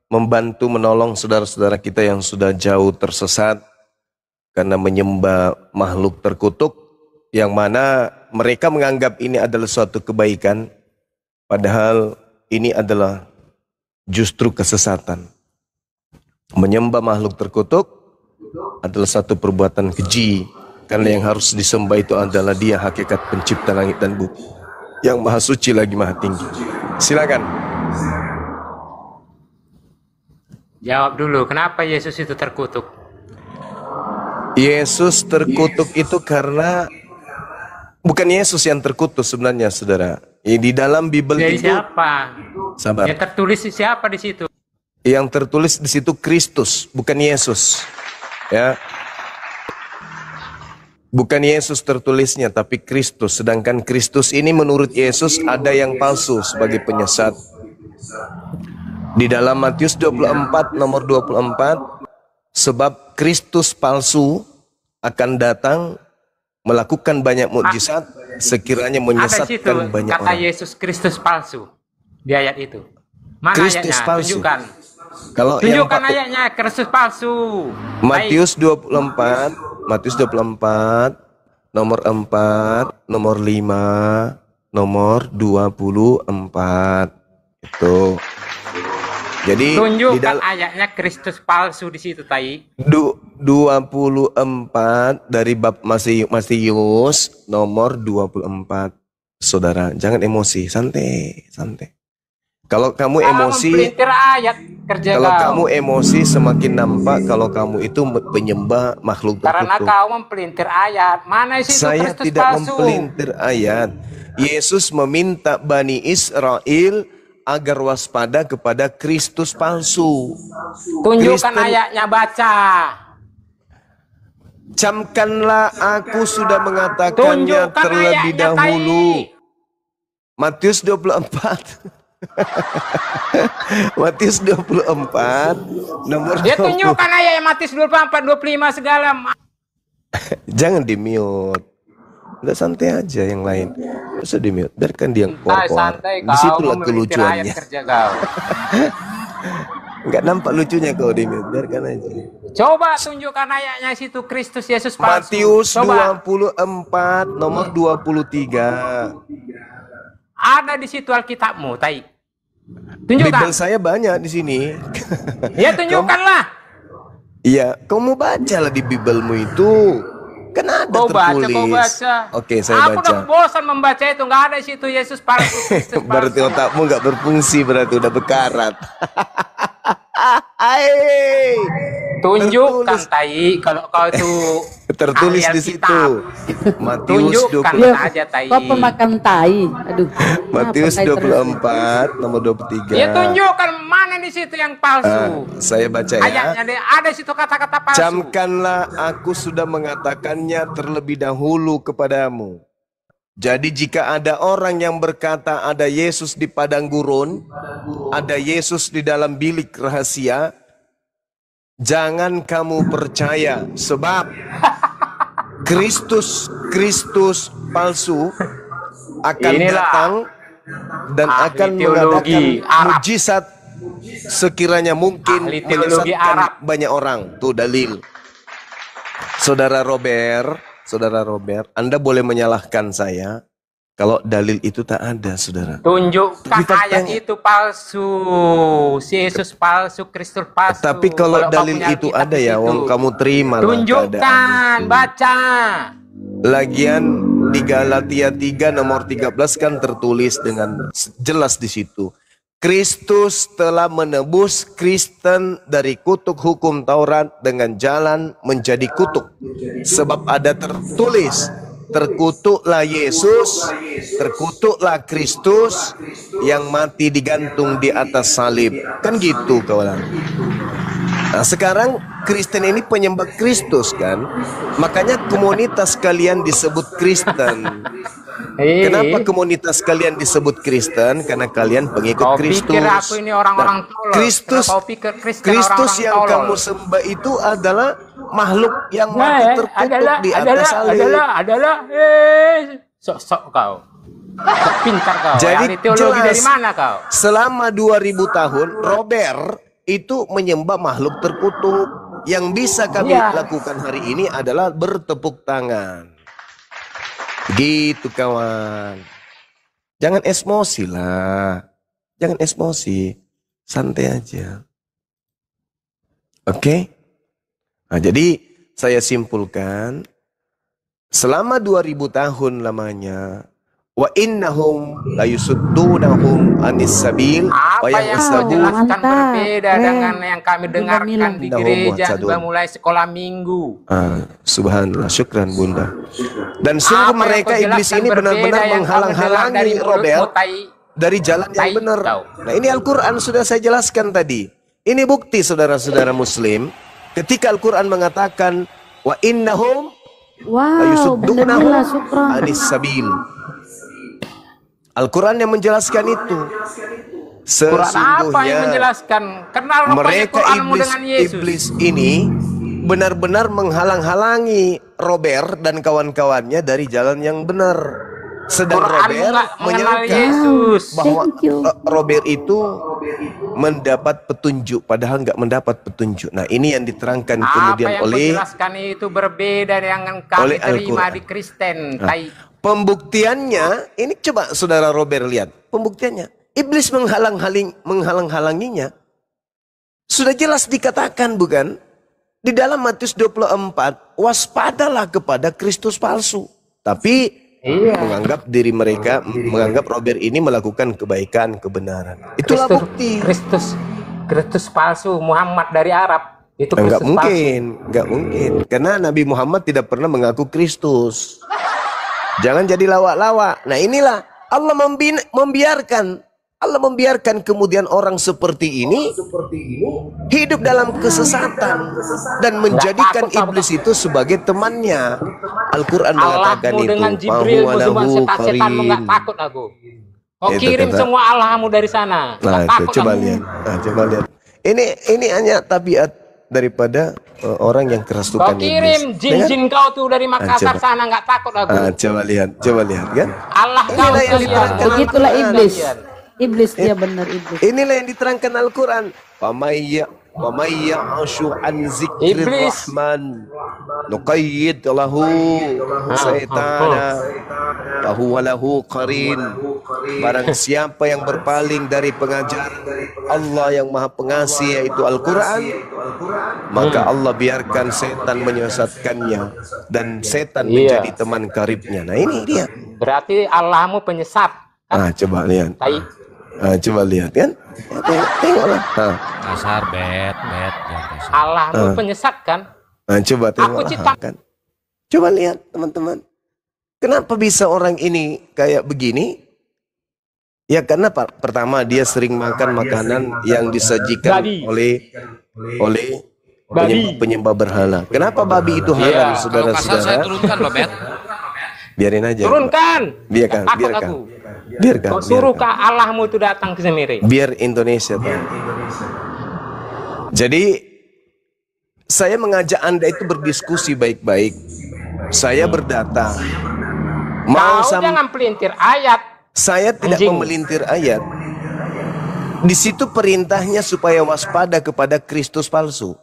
membantu menolong saudara-saudara kita yang sudah jauh tersesat karena menyembah makhluk terkutuk, yang mana mereka menganggap ini adalah suatu kebaikan, padahal ini adalah justru kesesatan. Menyembah makhluk terkutuk adalah satu perbuatan keji, karena yang harus disembah itu adalah Dia, hakikat pencipta langit dan bumi, yang maha suci lagi maha tinggi. Silakan. Jawab dulu, kenapa Yesus itu terkutuk? Yesus terkutuk itu karena bukan Yesus yang terkutuk sebenarnya, saudara. Di dalam Bible Dari itu siapa? sabar. Yang tertulis siapa di situ? Yang tertulis di situ Kristus, bukan Yesus. Ya. Bukan Yesus tertulisnya, tapi Kristus. Sedangkan Kristus ini menurut Yesus ada yang palsu sebagai penyesat. Di dalam Matius 24 nomor 24, sebab Kristus palsu akan datang melakukan banyak mukjizat sekiranya menyesatkan banyak kata orang. Yesus Kristus palsu di ayat itu. Mana Kristus ayatnya? palsu. Tunjukkan. Kalau Tunjukkan yang ayatnya Kristus palsu. Matius 24, Matius 24 nomor 4, nomor 5, nomor 24. Itu. Jadi Tunjukkan ayatnya Kristus palsu di situ, Tai. 24 dari bab Matius nomor 24. Saudara, jangan emosi, santai, santai. Kalau kamu emosi, mempelintir ayat kerja kalau kau. kamu emosi semakin nampak kalau kamu itu penyembah makhluk Karena terkutuk. kau mempelintir ayat. Mana isi itu Saya Kristus tidak palsu? mempelintir ayat. Yesus meminta Bani Israel agar waspada kepada Kristus palsu. Tunjukkan Kristen, ayatnya, baca. camkanlah aku sudah mengatakannya Tunjukkan terlebih ayatnya, dahulu. Tai. Matius 24. Matius 24 nomor Ya 20. tunjukkan ayat Matius 24, 25 segala. Jangan di mute. Udah santai aja yang lain. Gak usah di mute. Biarkan dia keluar. Santai, Di situlah kelucuannya. Kerja kau. Enggak nampak lucunya kau di mute. Biarkan aja. Coba tunjukkan ayatnya situ Kristus Yesus palsu. Matius Coba. 24 nomor 23. Ada di situ Alkitabmu, Tai. Tunjukkan. Bible saya banyak di sini. Ya tunjukkanlah. Iya, kamu bacalah di Biblemu itu. Kan ada Kau baca, tertulis. kau baca. Oke, saya Aku baca. udah bosan membaca itu, nggak ada di situ Yesus palsu. Kristus Berarti palsu. otakmu nggak berfungsi, berarti udah berkarat. Hai. Tunjukkan, Tertulis. Tai, kalau kau itu Tertulis ahli di situ. Alkitab. Matius Tunjukkan 20, aja, Tai. Kau pemakan tai. Aduh. Matius Kenapa tai terus? 24 nomor 23. Ya tunjukkan mana di situ yang palsu. Saya baca ya. Ayatnya ada di situ kata-kata palsu. Camkanlah aku sudah mengatakannya terlebih dahulu kepadamu. Jadi jika ada orang yang berkata ada Yesus di padang gurun, ada Yesus di dalam bilik rahasia, jangan kamu percaya, sebab Kristus palsu akan datang dan akan mengadakan mujizat sekiranya mungkin Ahli teologi menyesatkan Arab. banyak orang. Tuh dalil. Saudara Robert, Anda boleh menyalahkan saya kalau dalil itu tak ada, saudara. Tunjukkan Tapi ayat faktanya- itu palsu. Si Yesus palsu, Kristus palsu. Tapi kalau kau dalil punya itu Alkitab ada di ya, situ. wong kamu terima lah Tunjukkan, keadaan itu. baca. Lagian di Galatia 3 nomor 13 kan tertulis dengan jelas di situ. Kristus telah menebus Kristen dari kutuk hukum Taurat dengan jalan menjadi kutuk. Sebab ada tertulis, terkutuklah Yesus, terkutuklah Kristus yang mati digantung di atas salib. Kan gitu kawan. Nah sekarang Kristen ini penyembah Kristus kan. Makanya komunitas kalian disebut Kristen. Kenapa komunitas kalian disebut Kristen? Karena kalian pengikut Kau Kristus. pikir aku ini orang-orang tolol? Kristus, Kenapa kau pikir Kristen Kristus orang-orang yang tolol? kamu sembah itu adalah makhluk yang mati terkutuk di atas salib. adalah sok-sok kau. Pintar kau. Jadi Ahli teologi jelas, dari mana kau? selama 2000 tahun Robert itu menyembah makhluk terkutuk. Yang bisa kami lakukan hari ini adalah bertepuk tangan. Gitu kawan. Jangan emosi lah. Jangan emosi. Santai aja. Oke? Nah, jadi saya simpulkan. Selama 2000 tahun lamanya. Wa innahum la yusuddunahum anis sabil wa Apa yang kau yahsabun jelaskan Mantap. berbeda dengan yang kami dengarkan di gereja mulai sekolah minggu. Subhanallah, syukran Bunda. Dan sungguh Apa yang mereka kau iblis jelaskan ini benar-benar berbeda yang kami dengar menghalang-halangi dari Robert mulutmu, tai. dari jalan yang Tai benar. kau. Nah, ini Al-Quran sudah saya jelaskan tadi. Ini bukti saudara-saudara muslim ketika Al-Quran mengatakan wa innahum la Wow, benar yusuddunahum lah, syukran. anis sabil. Al-Quran yang menjelaskan itu. Quran apa yang Sesungguhnya menjelaskan? Kenal rupanya mereka Quranmu dengan Yesus. iblis ini benar-benar menghalang-halangi Robert dan kawan-kawannya dari jalan yang benar. Sedang Quranmu Robert nggak mengenal menyangka Yesus. bahwa Thank you. Robert itu mendapat petunjuk, padahal nggak mendapat petunjuk. Nah, ini yang diterangkan Apa kemudian yang kau oleh jelaskan itu berbeda dengan kami oleh terima Al-Quran. di Kristen. Nah, Tai. pembuktiannya, ini coba saudara Robert lihat. Pembuktiannya, iblis menghalang-halanginya. Sudah jelas dikatakan bukan? Di dalam Matius 24, waspadalah kepada Kristus palsu. Tapi menganggap diri mereka, menganggap Robert ini melakukan kebaikan, kebenaran. Itulah bukti. Kristus palsu, Muhammad dari Arab. Itu Enggak Kristus mungkin, enggak mungkin. Karena Nabi Muhammad tidak pernah mengaku Kristus. Jangan jadi lawak-lawak. Nah, inilah Allah membiarkan kemudian orang seperti ini hidup dalam kesesatan dan menjadikan iblis itu sebagai temannya. Al-Quran mengatakan Allahmu itu. dengan Jibril musuhan setan-setanmu nggak takut aku. Kau Itu kirim kata- semua Allahmu dari sana. Nah, Nggak itu, takut coba kamu. lihat. Nah, coba lihat. Ini hanya tabiat daripada orang yang kerasukan Kau kirim iblis. jin-jin kau tuh dari Makassar coba. sana nggak takut aku. Coba lihat kan? Allah kau Inilah yang sekalian. diterangkan Begitulah Al-Quran. iblis. Iblis dia benar iblis. Inilah yang diterangkan Al-Quran. Wamayya ashu an zikrir Iblis. rahman nuqayyid lahu syaitana fahuwa lahu qarin. Barang siapa yang berpaling dari pengajaran Allah yang maha pengasih yaitu Al-Quran, maka Allah biarkan setan menyesatkannya dan setan menjadi teman karibnya. Nah, ini dia. Berarti Allahmu penyesat. Coba lihat. Tai. Coba lihat kan? Tengoklah. Kasar, bet. Allahmu penyesat kan? Coba tengok cipta- kan. Coba lihat teman-teman. Kenapa bisa orang ini kayak begini? Ya karena Nah, pertama dia sering makan makanan yang disajikan Babi. oleh penyembah berhala. Kenapa babi itu haram, Kalau kasar saya saudara-saudara? turunkan loh, bet. Biarin aja. Turunkan. Biarkan, Takut biarkan. aku. Biarkan. Kau suruh biarkan. ke Allahmu itu datang ke Semiri. Biar Indonesia tahu. Jadi saya mengajak Anda itu berdiskusi baik-baik. Saya berdata. Kau jangan pelintir ayat. Saya tidak Anjing. memelintir ayat. Di situ perintahnya supaya waspada kepada Kristus palsu.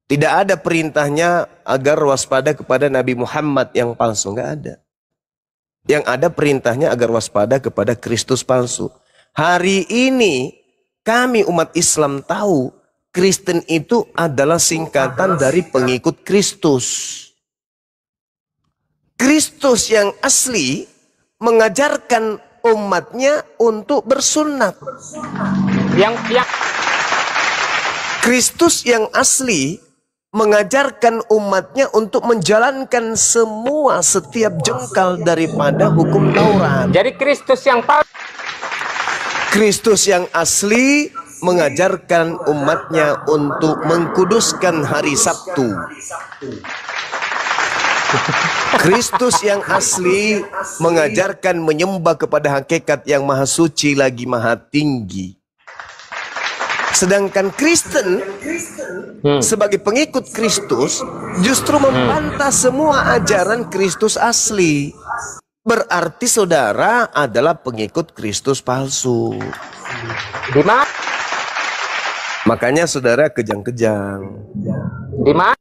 Tidak ada perintahnya agar waspada kepada Nabi Muhammad yang palsu. Enggak ada. Yang ada perintahnya agar waspada kepada Kristus palsu. Hari ini kami umat Islam tahu Kristen itu adalah singkatan dari pengikut Kristus. Kristus yang asli mengajarkan umatnya untuk bersunat. Yang Kristus yang asli mengajarkan umatnya untuk menjalankan semua setiap jengkal daripada hukum Taurat. jadi Kristus yang palsu. Kristus yang asli mengajarkan umatnya untuk mengkuduskan hari Sabtu. Kristus yang asli mengajarkan menyembah kepada hakikat yang maha suci lagi maha tinggi. Sedangkan Kristen sebagai pengikut Kristus justru membantah semua ajaran Kristus asli. Berarti saudara adalah pengikut Kristus palsu. Di mana? Makanya saudara kejang-kejang. Di mana?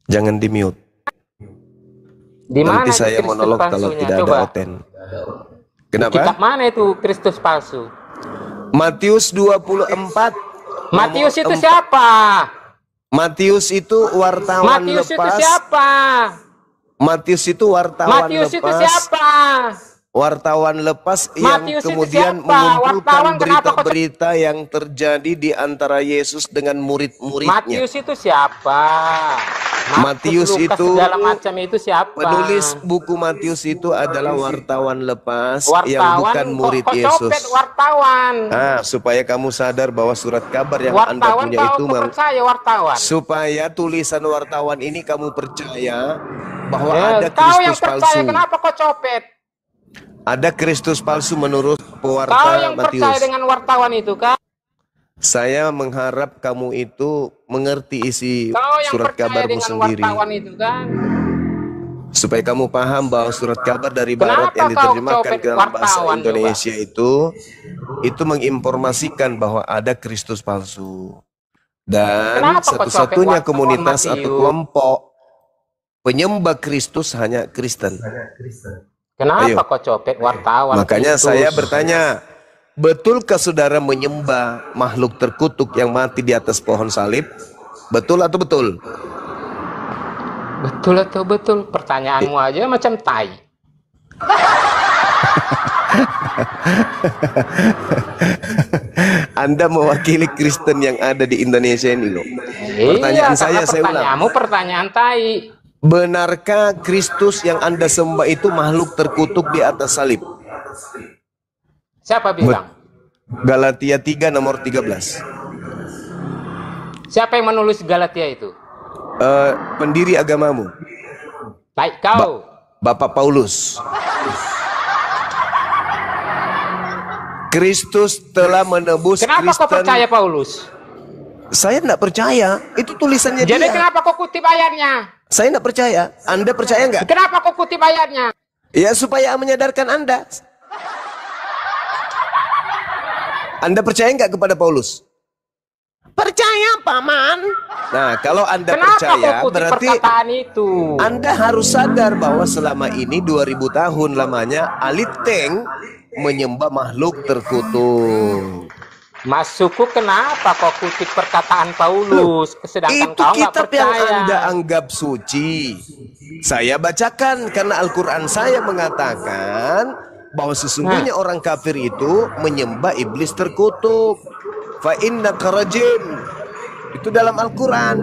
Jangan di mute. Di mana Nanti itu saya Kristus monolog kalau palsunya? tidak Coba. ada oten. Kenapa? Kitab mana itu Kristus palsu? Matius 24. Matius itu nomor 4. siapa? Matius itu wartawan Matius itu lepas. siapa? Matius itu wartawan Matius itu lepas. siapa? Wartawan lepas yang Matius itu kemudian siapa? mengumpulkan Wartawan kenapa kok berita-berita yang terjadi di antara Yesus dengan murid-muridnya. Matius itu siapa? Matius Lukas, itu segala macam itu siapa? Penulis buku Matius itu adalah wartawan lepas yang wartawan, bukan murid kok Yesus. copet wartawan. Supaya kamu sadar bahwa surat kabar yang Anda Wartawan punya kau itu percaya wartawan. supaya tulisan wartawan ini kamu percaya bahwa Ya, ada kau yang Kristus percaya palsu. kenapa kau copet? Ada Kristus palsu menurut Kau pewarta yang percaya Matius. dengan wartawan itu kan? Saya mengharap kamu itu mengerti isi Kau yang surat percaya kabarmu dengan sendiri. wartawan itu kan? Supaya kamu paham bahwa surat kabar dari Barat Kenapa yang kau diterjemahkan copet ke dalam bahasa wartawan, Indonesia itu menginformasikan bahwa ada Kristus palsu. Dan Kenapa kau satu-satunya copet komunitas wartawan, atau Matius? kelompok penyembah Kristus hanya Kristen. Kenapa Ayo. kau copet wartawan? Makanya Kristus? saya bertanya, betulkah saudara menyembah makhluk terkutuk yang mati di atas pohon salib? Betul atau betul? Betul atau betul? Pertanyaanmu aja macam tai. Anda mewakili Kristen yang ada di Indonesia ini loh. Iya, Pertanyaan saya karena ulang. pertanyaanmu pertanyaan tai. Benarkah Kristus yang Anda sembah itu makhluk terkutuk di atas salib? Siapa bilang? Galatia 3 nomor 13. Siapa yang menulis Galatia itu? Pendiri agamamu, Baik kau. Bapak Paulus. Kristus telah menebus Kenapa kau Kristen. percaya Paulus? Saya tidak percaya. Itu tulisannya Jadi dia. kenapa kau kutip ayatnya? Saya tidak percaya. Anda percaya nggak? Kenapa kau kutip ayatnya? Ya supaya menyadarkan Anda. Anda percaya nggak kepada Paulus? Percaya, Paman. Nah, kalau Anda Kenapa percaya, kau kutip berarti perkataan itu? Anda harus sadar bahwa selama ini 2000 tahun lamanya Aliteng menyembah makhluk terkutuk. Mas Suku, kenapa kau kutip perkataan Paulus? Sedangkan Itu kau nggak kitab yang percaya. Anda anggap suci. Saya bacakan karena Al-Quran saya mengatakan bahwa sesungguhnya orang kafir itu menyembah iblis terkutuk. Fa innaka rajim. Itu dalam Al-Quran.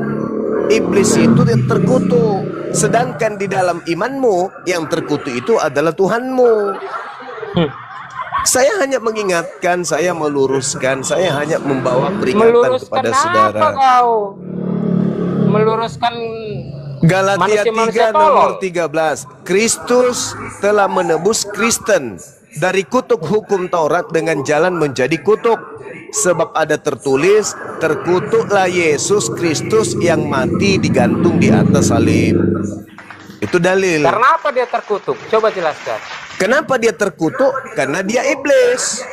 Iblis itu terkutuk. Sedangkan di dalam imanmu yang terkutuk itu adalah Tuhanmu. Saya hanya mengingatkan, saya meluruskan, saya hanya membawa peringatan Meluruskan kepada apa saudara. kau? Meluruskan Galatia 3 manusia nomor tolol. 13. Kristus telah menebus Kristen dari kutuk hukum Taurat dengan jalan menjadi kutuk. Sebab ada tertulis, terkutuklah Yesus Kristus yang mati digantung di atas salib. Itu dalil. Karena apa dia terkutuk? Coba jelaskan. Kenapa dia terkutuk? Karena dia iblis.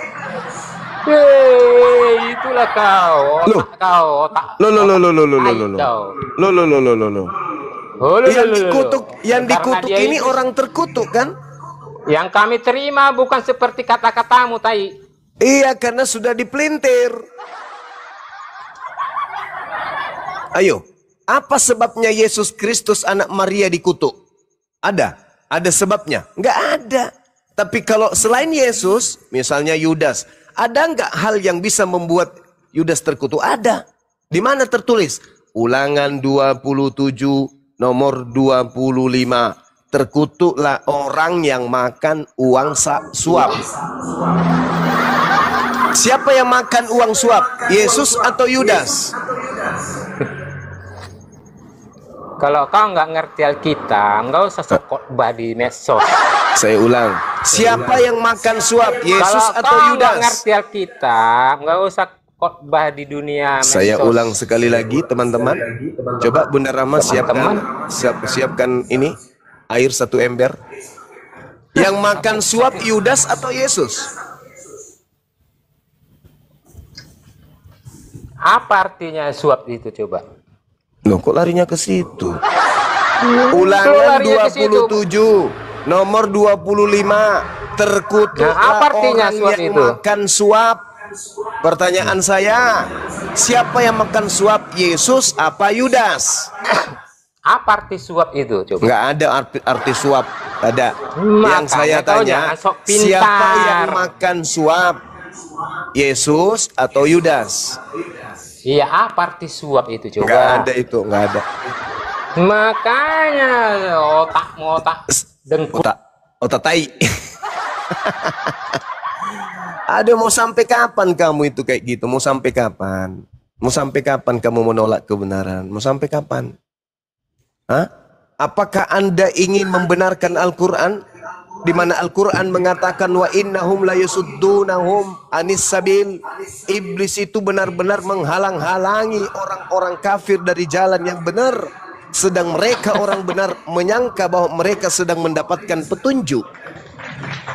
Hei, itulah kau. Loh. Otak kau. Otak. Lo lo lo lo lo lo lo Tai lo kau. lo lo lo lo lo lo. Oh, lo, Yang lo, lo, lo. dikutuk, yang Karena dikutuk dia ini iblis. orang terkutuk kan? Yang kami terima bukan seperti kata-katamu, tai. Iya, karena sudah dipelintir. Ayo, apa sebabnya Yesus Kristus anak Maria dikutuk? Ada sebabnya? Nggak ada. Tapi kalau selain Yesus, misalnya Yudas, ada nggak hal yang bisa membuat Yudas terkutuk? Ada. Di mana tertulis? Ulangan 27 nomor 25. Terkutuklah orang yang makan uang suap. Siapa yang makan uang suap? Yesus atau Yudas? Kalau kau nggak ngerti Alkitab, nggak usah sok khotbah di medsos. Saya ulang. Siapa yang makan suap? Yesus Kalau atau kau nggak Yudas? ngerti Alkitab, nggak usah khotbah di dunia medsos. Saya ulang sekali lagi, teman-teman. Coba Bunda Rama siapkan ini air 1 ember. Yang makan suap Yudas atau Yesus? Apa artinya suap itu coba? Loh, kok larinya ke situ? Ulangan Ulangan 27 nomor 25. Terkutuklah Nah, apa artinya orang suap yang itu? makan suap. Pertanyaan saya, siapa yang makan suap, Yesus apa Yudas? Apa arti suap itu coba? Nggak ada arti suap. Ada. Yang Makanya saya kau tanya, jangan sok pintar. siapa yang makan suap, Yesus atau Yudas? Iya, apa arti suap itu coba? Nggak ada itu, nggak ada. Makanya otak dengkul. Otak tai. Ada, mau sampai kapan kamu itu kayak gitu? Mau sampai kapan? Mau sampai kapan kamu menolak kebenaran? Mau sampai kapan? Hah? Apakah Anda ingin membenarkan Al-Quran? Di mana Al-Quran mengatakan wa innahum la yasuddunahum anis sabil. Iblis itu benar-benar menghalang-halangi orang-orang kafir dari jalan yang benar. Sedang mereka orang benar menyangka bahwa mereka sedang mendapatkan petunjuk.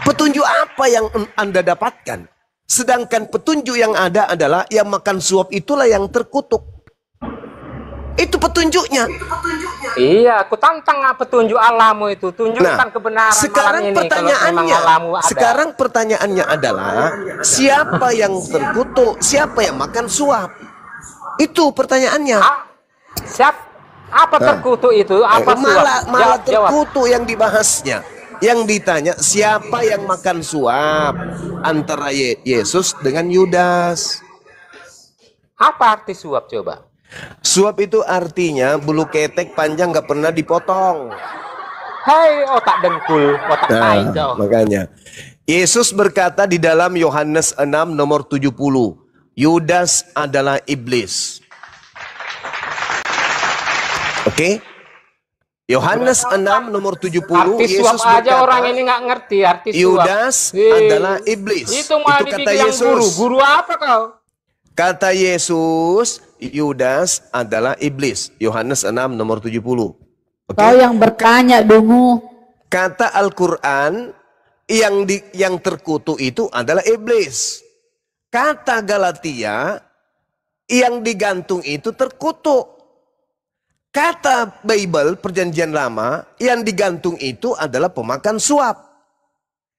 Petunjuk apa yang Anda dapatkan? Sedangkan petunjuk yang ada adalah yang makan suap itulah yang terkutuk. Itu petunjuknya. Iya, aku tantang petunjuk Allahmu itu. Tunjukkan kebenaran sekarang malam ini, pertanyaannya, kalau memang ada. sekarang pertanyaannya adalah siapa yang terkutuk, siapa yang makan suap? Itu pertanyaannya. Apa terkutuk itu? Apa suap? Malah Jawab. terkutuk yang dibahasnya. Yang ditanya siapa yang makan suap antara Yesus dengan Yudas. Apa arti suap coba? Suap itu artinya bulu ketek panjang nggak pernah dipotong. Hai, otak dengkul, otak tai kau. Makanya Yesus berkata di dalam Yohanes 6 nomor 70, Yudas adalah iblis. Oke? Yohanes 6 nomor 70, Arti Yesus suap aja berkata, orang ini nggak ngerti arti suap. Yudas adalah iblis. Itu mau Itu kata dibilang Yesus. guru. Guru apa kau? Kata Yesus, Yudas adalah iblis. Yohanes 6 nomor 70. Oke? Kau yang bertanya dungu. Kata Al-Quran, yang terkutuk itu adalah iblis. Kata Galatia, yang digantung itu terkutuk. Kata Bible Perjanjian Lama, yang digantung itu adalah pemakan suap.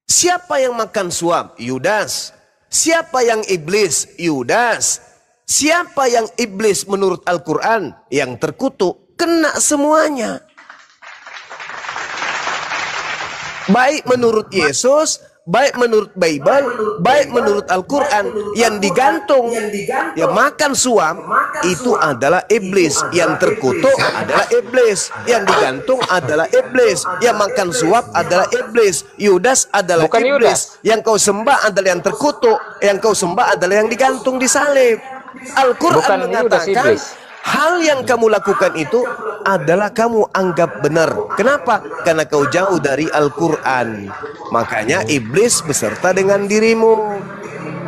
Siapa yang makan suap? Yudas. Siapa yang iblis? Yudas. Siapa yang iblis menurut Al-Quran? Yang terkutuk, kena semuanya. Baik menurut Yesus, baik menurut Bible, baik menurut Al-Quran, yang digantung, yang makan suap, itu adalah iblis. Yang terkutuk adalah iblis. Yang digantung adalah iblis. Yang makan suap adalah iblis. Yudas adalah Bukan iblis. Yang kau sembah adalah yang terkutuk. Yang kau sembah adalah yang digantung di salib. Al-Quran Bukan Yudas, mengatakan, iblis. hal yang kamu lakukan itu adalah kamu anggap benar. Kenapa? Karena kau jauh dari Al-Quran. Makanya iblis beserta dengan dirimu.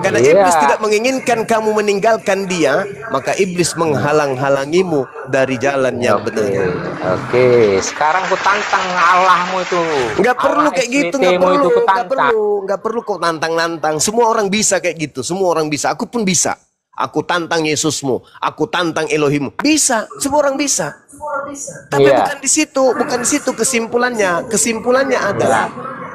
Karena iblis tidak menginginkan kamu meninggalkan dia, maka iblis menghalang-halangimu dari jalan yang benar. Oke, sekarang ku tantang Allahmu itu. Nggak perlu kayak gitu, nggak SBT-mu perlu, itu ku nggak tantang. perlu, nggak perlu kau tantang-nantang. Semua orang bisa kayak gitu, semua orang bisa. Aku pun bisa. Aku tantang Yesusmu, aku tantang Elohimmu. Bisa, semua orang bisa. Tapi bukan di situ kesimpulannya. Kesimpulannya adalah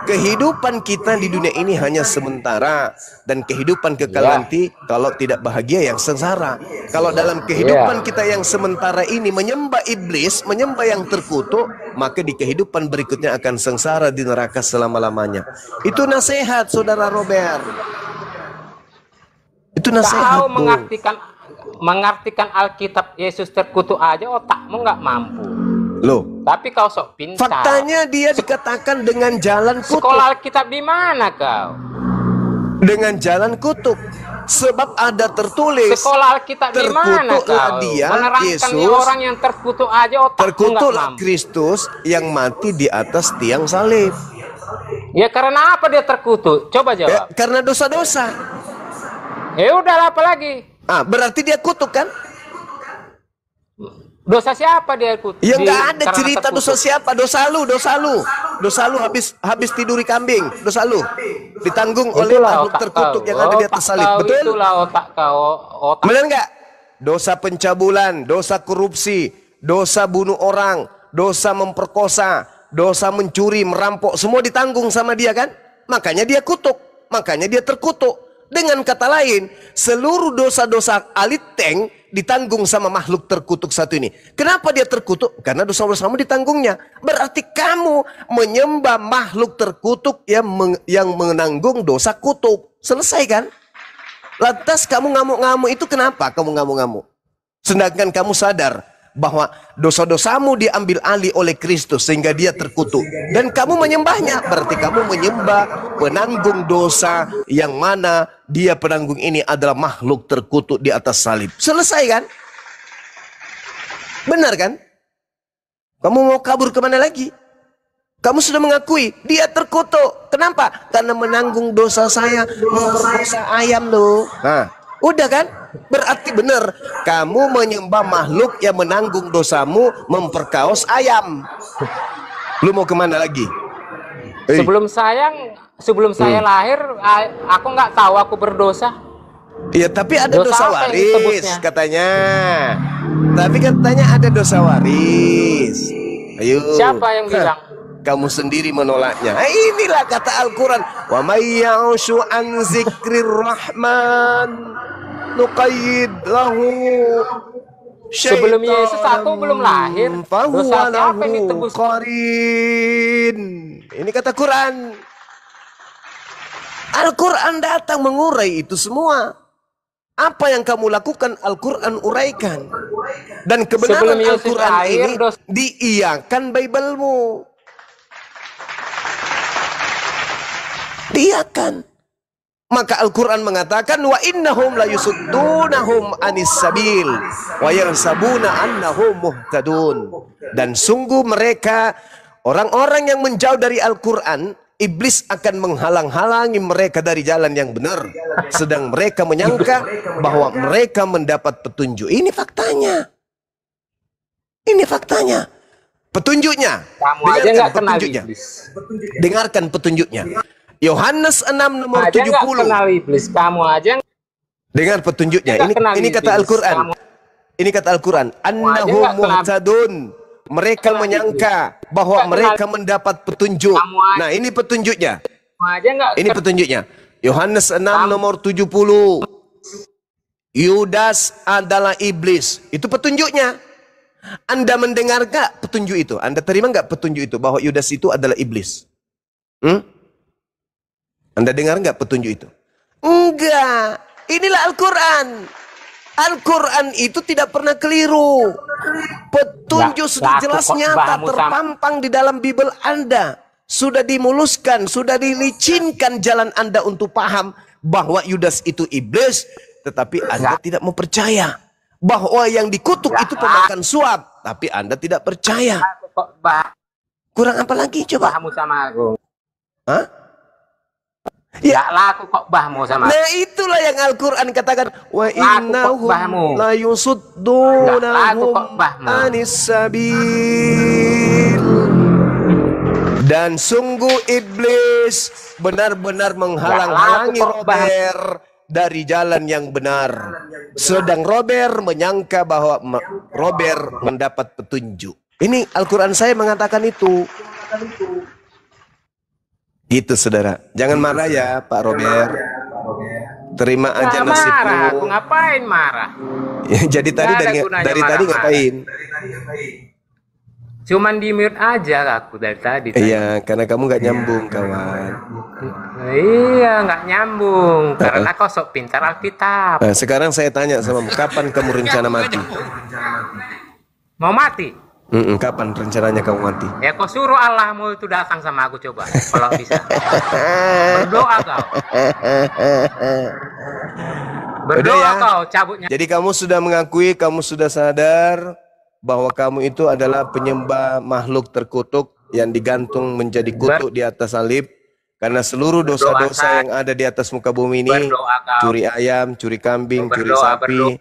kehidupan kita di dunia ini hanya sementara, dan kehidupan kekal nanti kalau tidak bahagia yang sengsara. Kalau dalam kehidupan kita yang sementara ini menyembah iblis, menyembah yang terkutuk, maka di kehidupan berikutnya akan sengsara di neraka selama-lamanya. Itu nasihat Saudara Robert. Itu nasihat. Kau mengartikan Alkitab Yesus terkutuk aja otakmu nggak mampu. Loh, Tapi kau sok pintar. faktanya dia dikatakan dengan jalan kutuk. Sekolah Alkitab di mana kau? Dengan jalan kutuk. Sebab ada tertulis, Sekolah Alkitab di mana terkutuklah kau? dia, Menerangkan Yesus, orang yang terkutuk aja otakmu nggak terkutuklah mampu. Kristus yang mati di atas tiang salib. Ya karena apa dia terkutuk? Coba jawab. Karena dosa-dosa. Ya udah apa lagi? Berarti dia kutuk kan? Dosa siapa dia ikut? Ya nggak ada karena cerita terkutuk? dosa siapa, dosa lu habis tiduri kambing, dosa lu ditanggung oleh Itulah makhluk otak terkutuk kau. yang ada di atas salib, Kau betul? itulah otak kau. Otak. Benar nggak? Dosa pencabulan, dosa korupsi, dosa bunuh orang, dosa memperkosa, dosa mencuri, merampok, semua ditanggung sama dia kan? Makanya dia kutuk, makanya dia terkutuk. Dengan kata lain, seluruh dosa-dosa aliteng ditanggung sama makhluk terkutuk satu ini. Kenapa dia terkutuk? Karena dosa-dosamu ditanggungnya. Berarti kamu menyembah makhluk terkutuk yang menanggung dosa kutuk. Selesai kan? Lantas kamu ngamuk-ngamuk itu kenapa kamu ngamuk-ngamuk? Sedangkan kamu sadar bahwa dosa-dosamu diambil alih oleh Kristus sehingga dia terkutuk. Dan kamu menyembahnya. Berarti kamu menyembah penanggung dosa yang mana dia penanggung ini adalah makhluk terkutuk di atas salib. Selesai kan? Benar kan? Kamu mau kabur kemana lagi? Kamu sudah mengakui dia terkutuk. Kenapa? Karena menanggung dosa saya, memperkosa ayam loh. Nah, udah kan? Berarti benar, kamu menyembah makhluk yang menanggung dosamu, memperkaos ayam. Lu mau kemana lagi? Sebelum saya lahir, aku nggak tahu aku berdosa. Ya tapi ada dosa apa yang waris ditebusnya? katanya. Tapi katanya ada dosa waris. Ayo. Siapa yang bilang? Kamu sendiri menolaknya. Inilah kata Al-Quran. Wa may ya'shu an zikrir rahman nuqayyid lahu Sebelum Yesus aku belum lahir. Dosa siapa yang ditebus? qarin. Ini kata Quran. Al-Quran datang mengurai itu semua. Apa yang kamu lakukan Al-Quran uraikan. Dan kebenaran Sebelum Yesus Al-Quran lahir, ini diiyakan Bible-mu. Diiyakan. Maka Al-Quran mengatakan wa innahum la yusuddunahum anis sabil wa yahsabuna annahum muhtadun. Dan sungguh mereka orang-orang yang menjauh dari Al-Quran, iblis akan menghalang-halangi mereka dari jalan yang benar, sedang mereka menyangka bahwa mereka mendapat petunjuk. Ini faktanya. Ini faktanya. Petunjuknya. Kamu aja nggak kenal petunjuknya. iblis. Dengarkan petunjuknya. Yohanes 6 nomor Aja nggak 70. kenal iblis. Kamu aja Dengar petunjuknya. nggak kenal Ini kata iblis. Al-Quran. Ini kata Al-Quran. Annahum nggak kenal. muhtadun. Mereka menyangka bahwa Nggak mereka kenal. mendapat petunjuk. Kamu aja. Nah, ini petunjuknya. kamu aja nggak Ini petunjuknya. Yohanes 6 nomor 70. Yudas adalah iblis. Itu petunjuknya. Anda mendengar gak petunjuk itu? Anda terima gak petunjuk itu? Bahwa Yudas itu adalah iblis? Anda dengar nggak petunjuk itu? Enggak. Inilah Al-Quran. Al-Quran itu tidak pernah keliru. Petunjuk sudah jelas nyata terpampang di dalam Bible Anda. Sudah dimuluskan, sudah dilicinkan jalan Anda untuk paham bahwa Yudas itu iblis. Tetapi Anda tidak mau percaya. Bahwa yang dikutuk itu pemakan suap. Tapi Anda tidak percaya. kok Kurang apa lagi coba? bahmu sama aku. Hah? Ya laku kok bahmu sama aku. Nah itulah yang Al-Quran katakan wa Laku kok innahum bahmu. la Laku yusuddunahum kok bahmu. anis sabil. Dan sungguh iblis benar-benar menghalang-halangi Laku kok Robert dari jalan yang benar. Sedang Robert menyangka bahwa Robert mendapat petunjuk. Ini Al-Quran saya mengatakan itu. Gitu saudara. Jangan marah ya Pak Robert. Terima aja Nggak marah, aku nasibmu. ngapain marah? Ya, jadi tadi Nggak ada dari gunanya tadi marah-marah. ngapain? Cuman di mute aja aku dari tadi. Iya, karena kamu nggak nyambung kawan. Iya, nggak nyambung. Karena kau sok pintar Alkitab. Nah, sekarang saya tanya sama kapan kamu rencana mati? Mau mati? Kapan rencananya kamu mati? Ya kau suruh Allahmu itu datang sama aku coba. Kalau bisa. Berdoa kau. Berdoa Udah ya. kau cabutnya. Jadi kamu sudah mengakui, kamu sudah sadar bahwa kamu itu adalah penyembah makhluk terkutuk yang digantung menjadi kutuk di atas salib. Karena seluruh dosa-dosa yang ada di atas muka bumi ini, Berdoa kau. curi ayam, curi kambing, curi Berdoa, sapi,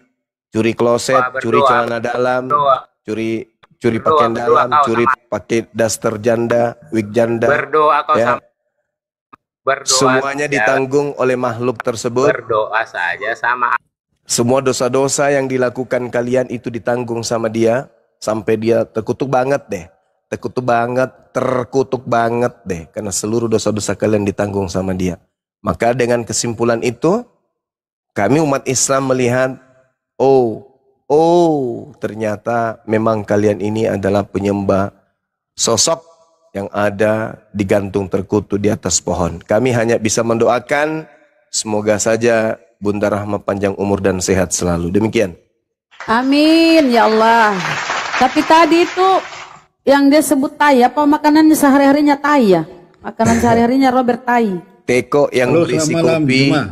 curi kloset, curi celana dalam, Berdoa. curi pakaian berdoa dalam, kau curi pakai daster janda, wig janda, berdoa kau ya. sama berdoa Semuanya saja, ditanggung oleh makhluk tersebut. berdoa saja sama Semua dosa-dosa yang dilakukan kalian itu ditanggung sama dia sampai dia terkutuk banget deh. Terkutuk banget deh karena seluruh dosa-dosa kalian ditanggung sama dia. Maka dengan kesimpulan itu kami umat Islam melihat ternyata memang kalian ini adalah penyembah sosok yang ada digantung terkutuk di atas pohon. Kami hanya bisa mendoakan semoga saja Bunda Rahma panjang umur dan sehat selalu. Demikian. Amin ya Allah. Tapi tadi itu yang dia sebut tai, apa makanannya sehari-harinya tai ya? Makanan sehari-harinya Robert tai. Teko yang Halo, berisi selamat malam, kopi, Juma.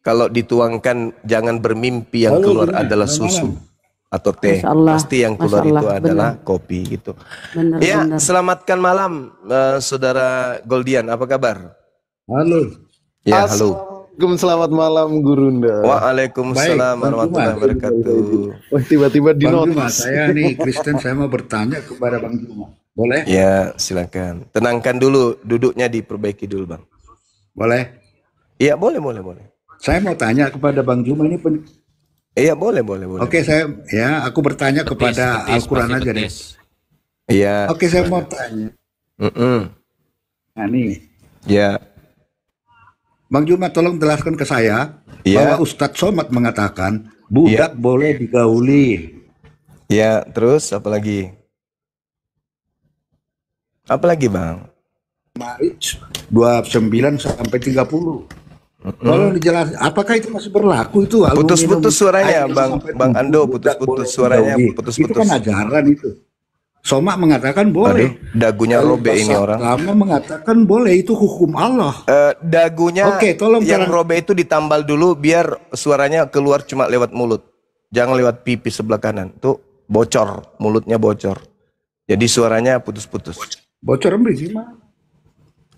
kalau dituangkan jangan bermimpi yang Halo, keluar Juma. adalah Selamat susu malam. atau teh. Masya Allah. Pasti yang keluar Masya Allah, itu benar. adalah kopi gitu. Benar, Ya, benar. selamatkan malam Saudara Goldian, apa kabar? Halo. Ya, halo. Assalamualaikum, selamat malam Gurunda. Waalaikumsalam Baik, warahmatullahi Bang wabarakatuh. Wah, tiba-tiba di Bang Juma, notis. saya nih Kristen, saya mau bertanya kepada Bang Juma. Boleh? Ya, silakan. Tenangkan dulu, duduknya diperbaiki dulu, Bang. Boleh? Iya, boleh. Saya mau tanya kepada Bang Juma ini. Iya, boleh. Oke, aku bertanya kepada Al-Quran aja deh. Iya. Oke, saya mau tanya. Nah nih, Ya. Bang Juma tolong jelaskan ke saya Iya. bahwa Ustadz Somad mengatakan budak boleh digauli. Ya, terus apa lagi? Apa lagi, Bang? Marij 29 sampai 30. Tolong dijelasin, apakah itu masih berlaku itu? Putus-putus suaranya, Bang Ando, budak putus-putus boleh suaranya, digauli. putus-putus. Itu kan ajaran itu. Soma mengatakan boleh. Aduh, dagunya robek ini orang. Lama mengatakan boleh, itu hukum Allah. Dagunya Oke, tolong yang terang- robek itu ditambal dulu biar suaranya keluar cuma lewat mulut. Jangan lewat pipi sebelah kanan. Tuh bocor, mulutnya bocor. Jadi suaranya putus-putus. Bocor gimana?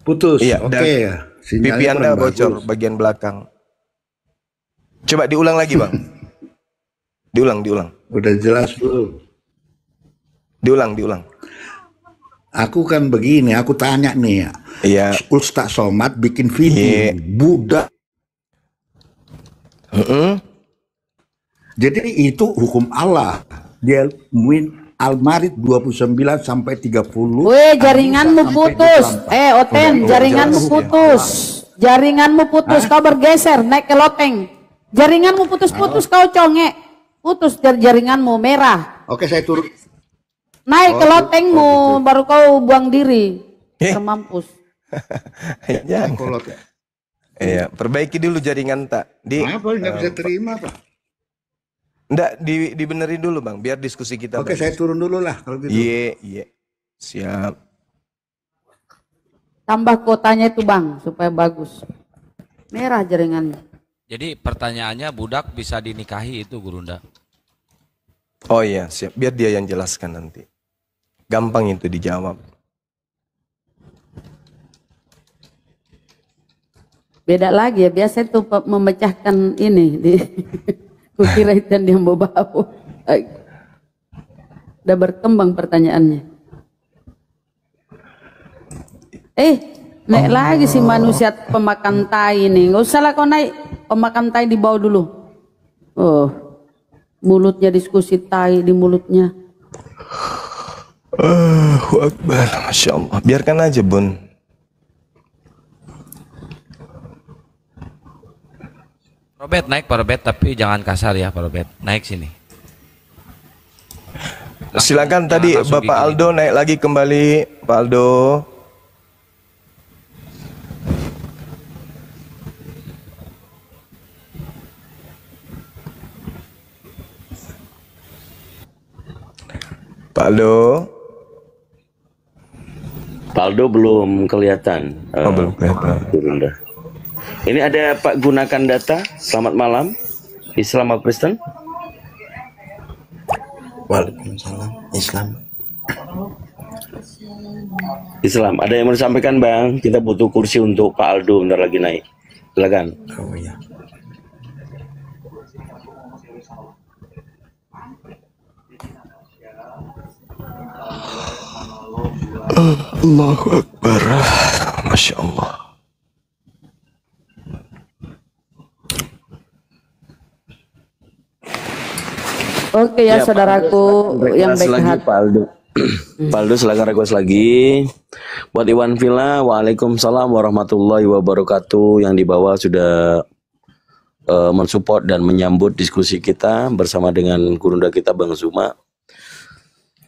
Putus. Iya, Oke dan ya. Sinyalnya pipi Anda kurang bocor bagus. bagian belakang. Coba diulang lagi, Bang. Diulang. Udah jelas belum? Diulang. Aku kan begini, aku tanya nih ya. Iya. Ustaz Somad bikin video Iya. budak. Jadi itu hukum Allah. Dia Al-Marid 29 sampai 30. Weh, jaringanmu Sampai putus. 24. Oten, jaringanmu putus. Jaringanmu putus, kau bergeser, naik ke loteng. Jaringanmu putus-putus, kau congek. Putus jaringanmu, merah. Oke, saya turun. Naik ke lotengmu, baru kau buang diri. Termampus. Jangan. Kolot ya. Iya, perbaiki dulu jaringan tak. Apa nggak bisa terima Pak? Nggak, dibenerin dulu, Bang, biar diskusi kita. Oke, saya turun dulu lah kalau gitu. Iya. Siap. Tambah kotanya itu bang, supaya bagus. Merah jaringannya. Jadi pertanyaannya budak bisa dinikahi itu Gurunda. Oh iya, siap. Biar dia yang jelaskan nanti. Gampang itu dijawab. Beda lagi ya, biasa itu memecahkan ini. Kukira itu yang bau-bau. Udah berkembang pertanyaannya. Naik lagi si manusia pemakan tai ini. Nggak usah lah kau naik, pemakan tai di bawah dulu. Oh, mulutnya diskusi tai di mulutnya. Akbar, Masya Allah. Biarkan aja, Bun. Robet naik Pak Robet, tapi jangan kasar ya Pak Robet. Naik sini. Silakan tadi langsung Bapak gini. Aldo naik lagi kembali, Pak Aldo. Pak Aldo. Paldo belum kelihatan. Oh, belum kelihatan. Gurunda. Ini ada Pak Gunakan Data. Selamat malam. Islam atau Kristen? Waalaikumsalam. Islam. Islam. Ada yang mau disampaikan Bang? Kita butuh kursi untuk Pak Aldo bentar lagi naik. Silakan. Oh ya. Allahu Akbar. Masya Allah. Oke ya, saudaraku yang baik lagi, hati. Pak Aldo. Pak Aldo silakan request lagi. Buat Iwan Villa, waalaikumsalam warahmatullahi wabarakatuh. Yang di bawah sudah mensupport dan menyambut diskusi kita bersama dengan gurunda kita Bang Zuma.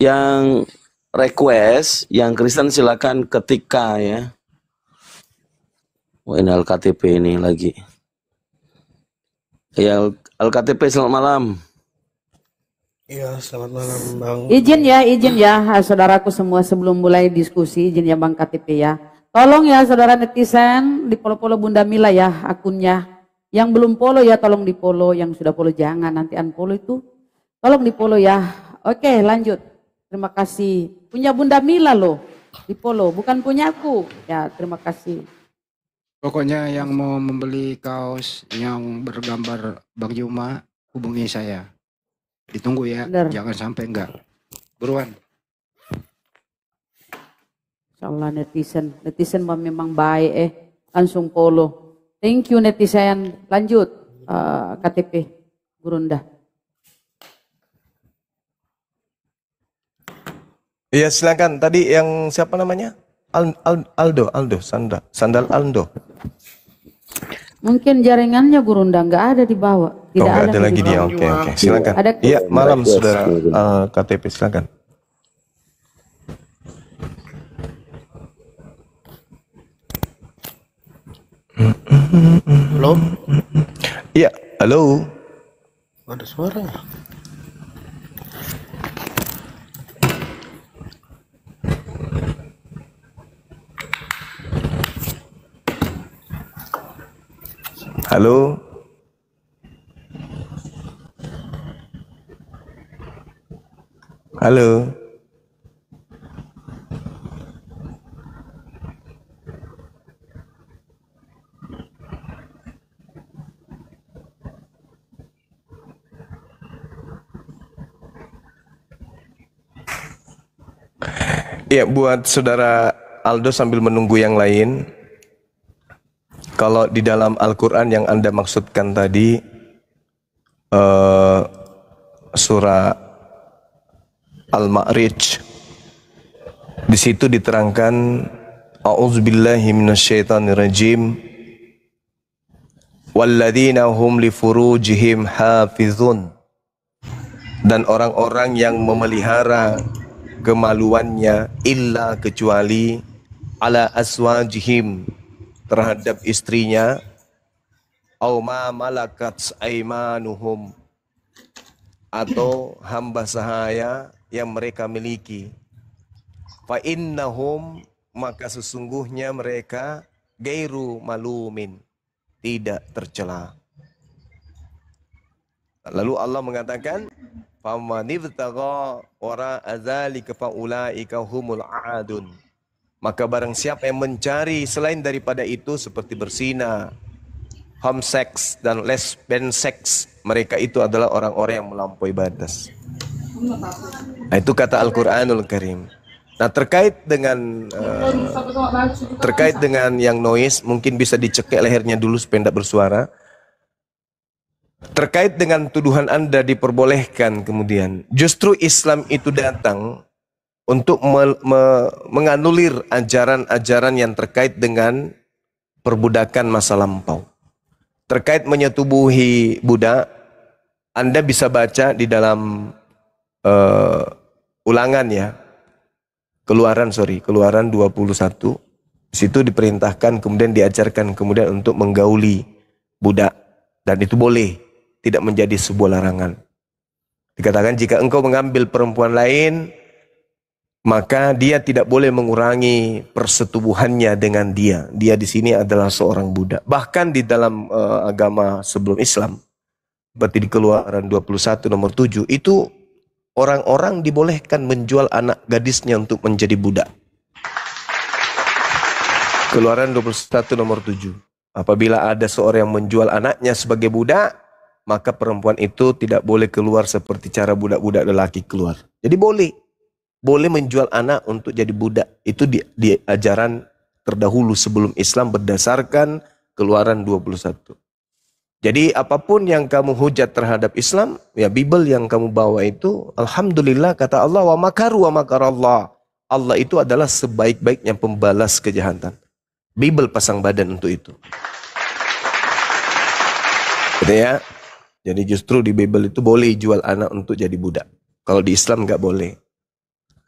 Yang request, yang Kristen silakan ketika ya. Wah, ini LKTP ini lagi. Ya, LKTP selamat malam. Iya, selamat malam Bang. Izin ya, saudaraku semua sebelum mulai diskusi, izin ya Bang KTP ya. Tolong ya saudara netizen, di follow Bunda Mila ya akunnya. Yang belum follow ya tolong di follow, yang sudah follow jangan, nanti unfollow itu. Tolong di follow ya. Oke lanjut, terima kasih. Punya Bunda Mila loh, di follow, bukan punyaku. Ya terima kasih. Pokoknya yang mau membeli kaos yang bergambar Bang Juma, hubungi saya. Ditunggu ya, Bener. jangan sampai enggak. Buruan. Insyaallah netizen memang baik langsung follow. Thank you netizen. Lanjut KTP Gurunda. Iya silakan. Tadi yang siapa namanya? Aldo, Sandal Aldo. Mungkin jaringannya Gurunda nggak ada di bawah. Tidak Nggak ada lagi di dia. bawah. Oke. Silakan. Ada Iya malam saudara KTP silakan. Halo? Iya, halo. Ada suara. Halo. Halo. Ya, buat saudara Aldo sambil menunggu yang lain, kalau di dalam Al-Quran yang Anda maksudkan tadi, surah Al-Ma'rij, di situ diterangkan, A'udzubillahi minasyaitonirrajim, walladzina hum li furujihim hafizun, dan orang-orang yang memelihara kemaluannya illa kecuali ala aswajihim terhadap istrinya, au ma malakat aimanuhum, atau hamba sahaya yang mereka miliki, fa innahum, maka sesungguhnya mereka gairu malumin, tidak tercela. Lalu Allah mengatakan, faman ibtagha wara adzalika faulaika humul aadun, maka barang siapa yang mencari selain daripada itu seperti berzina, homoseks dan lesbian seks, mereka itu adalah orang-orang yang melampaui batas. Nah, itu kata Al-Qur'anul Karim. Nah, terkait dengan yang noise, mungkin bisa dicekik lehernya dulu supaya tidak bersuara. Terkait dengan tuduhan Anda diperbolehkan kemudian, justru Islam itu datang untuk menganulir ajaran-ajaran yang terkait dengan perbudakan masa lampau. Terkait menyetubuhi budak, Anda bisa baca di dalam ulangan ya, Keluaran 21. Di situ diperintahkan kemudian diajarkan kemudian untuk menggauli budak, dan itu boleh, tidak menjadi sebuah larangan. Dikatakan jika engkau mengambil perempuan lain, maka dia tidak boleh mengurangi persetubuhannya dengan dia. Dia di sini adalah seorang budak. Bahkan di dalam agama sebelum Islam, berarti di Keluaran 21 nomor 7, itu orang-orang dibolehkan menjual anak gadisnya untuk menjadi budak. Keluaran 21 nomor 7. Apabila ada seorang yang menjual anaknya sebagai budak, maka perempuan itu tidak boleh keluar seperti cara budak-budak lelaki keluar. Jadi boleh. boleh menjual anak untuk jadi budak. Itu di ajaran terdahulu sebelum Islam berdasarkan Keluaran 21. Jadi apapun yang kamu hujat terhadap Islam, ya Bible yang kamu bawa itu, alhamdulillah kata Allah, wa makaru wa makarallah. Allah itu adalah sebaik-baiknya pembalas kejahatan. Bible pasang badan untuk itu. Gitu ya. Jadi justru di Bible itu boleh jual anak untuk jadi budak. Kalau di Islam nggak boleh.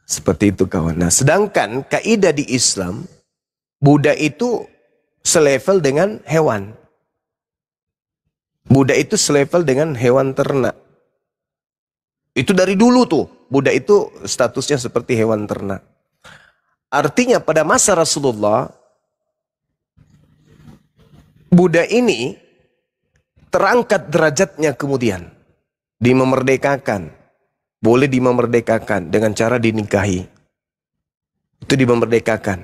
Seperti itu kawan. Nah, sedangkan kaidah di Islam, budak itu selevel dengan hewan. Budak itu selevel dengan hewan ternak. Itu dari dulu tuh. Budak itu statusnya seperti hewan ternak. Artinya pada masa Rasulullah, budak ini terangkat derajatnya kemudian. Dimemerdekakan. Boleh dimemerdekakan dengan cara dinikahi. Itu dimemerdekakan.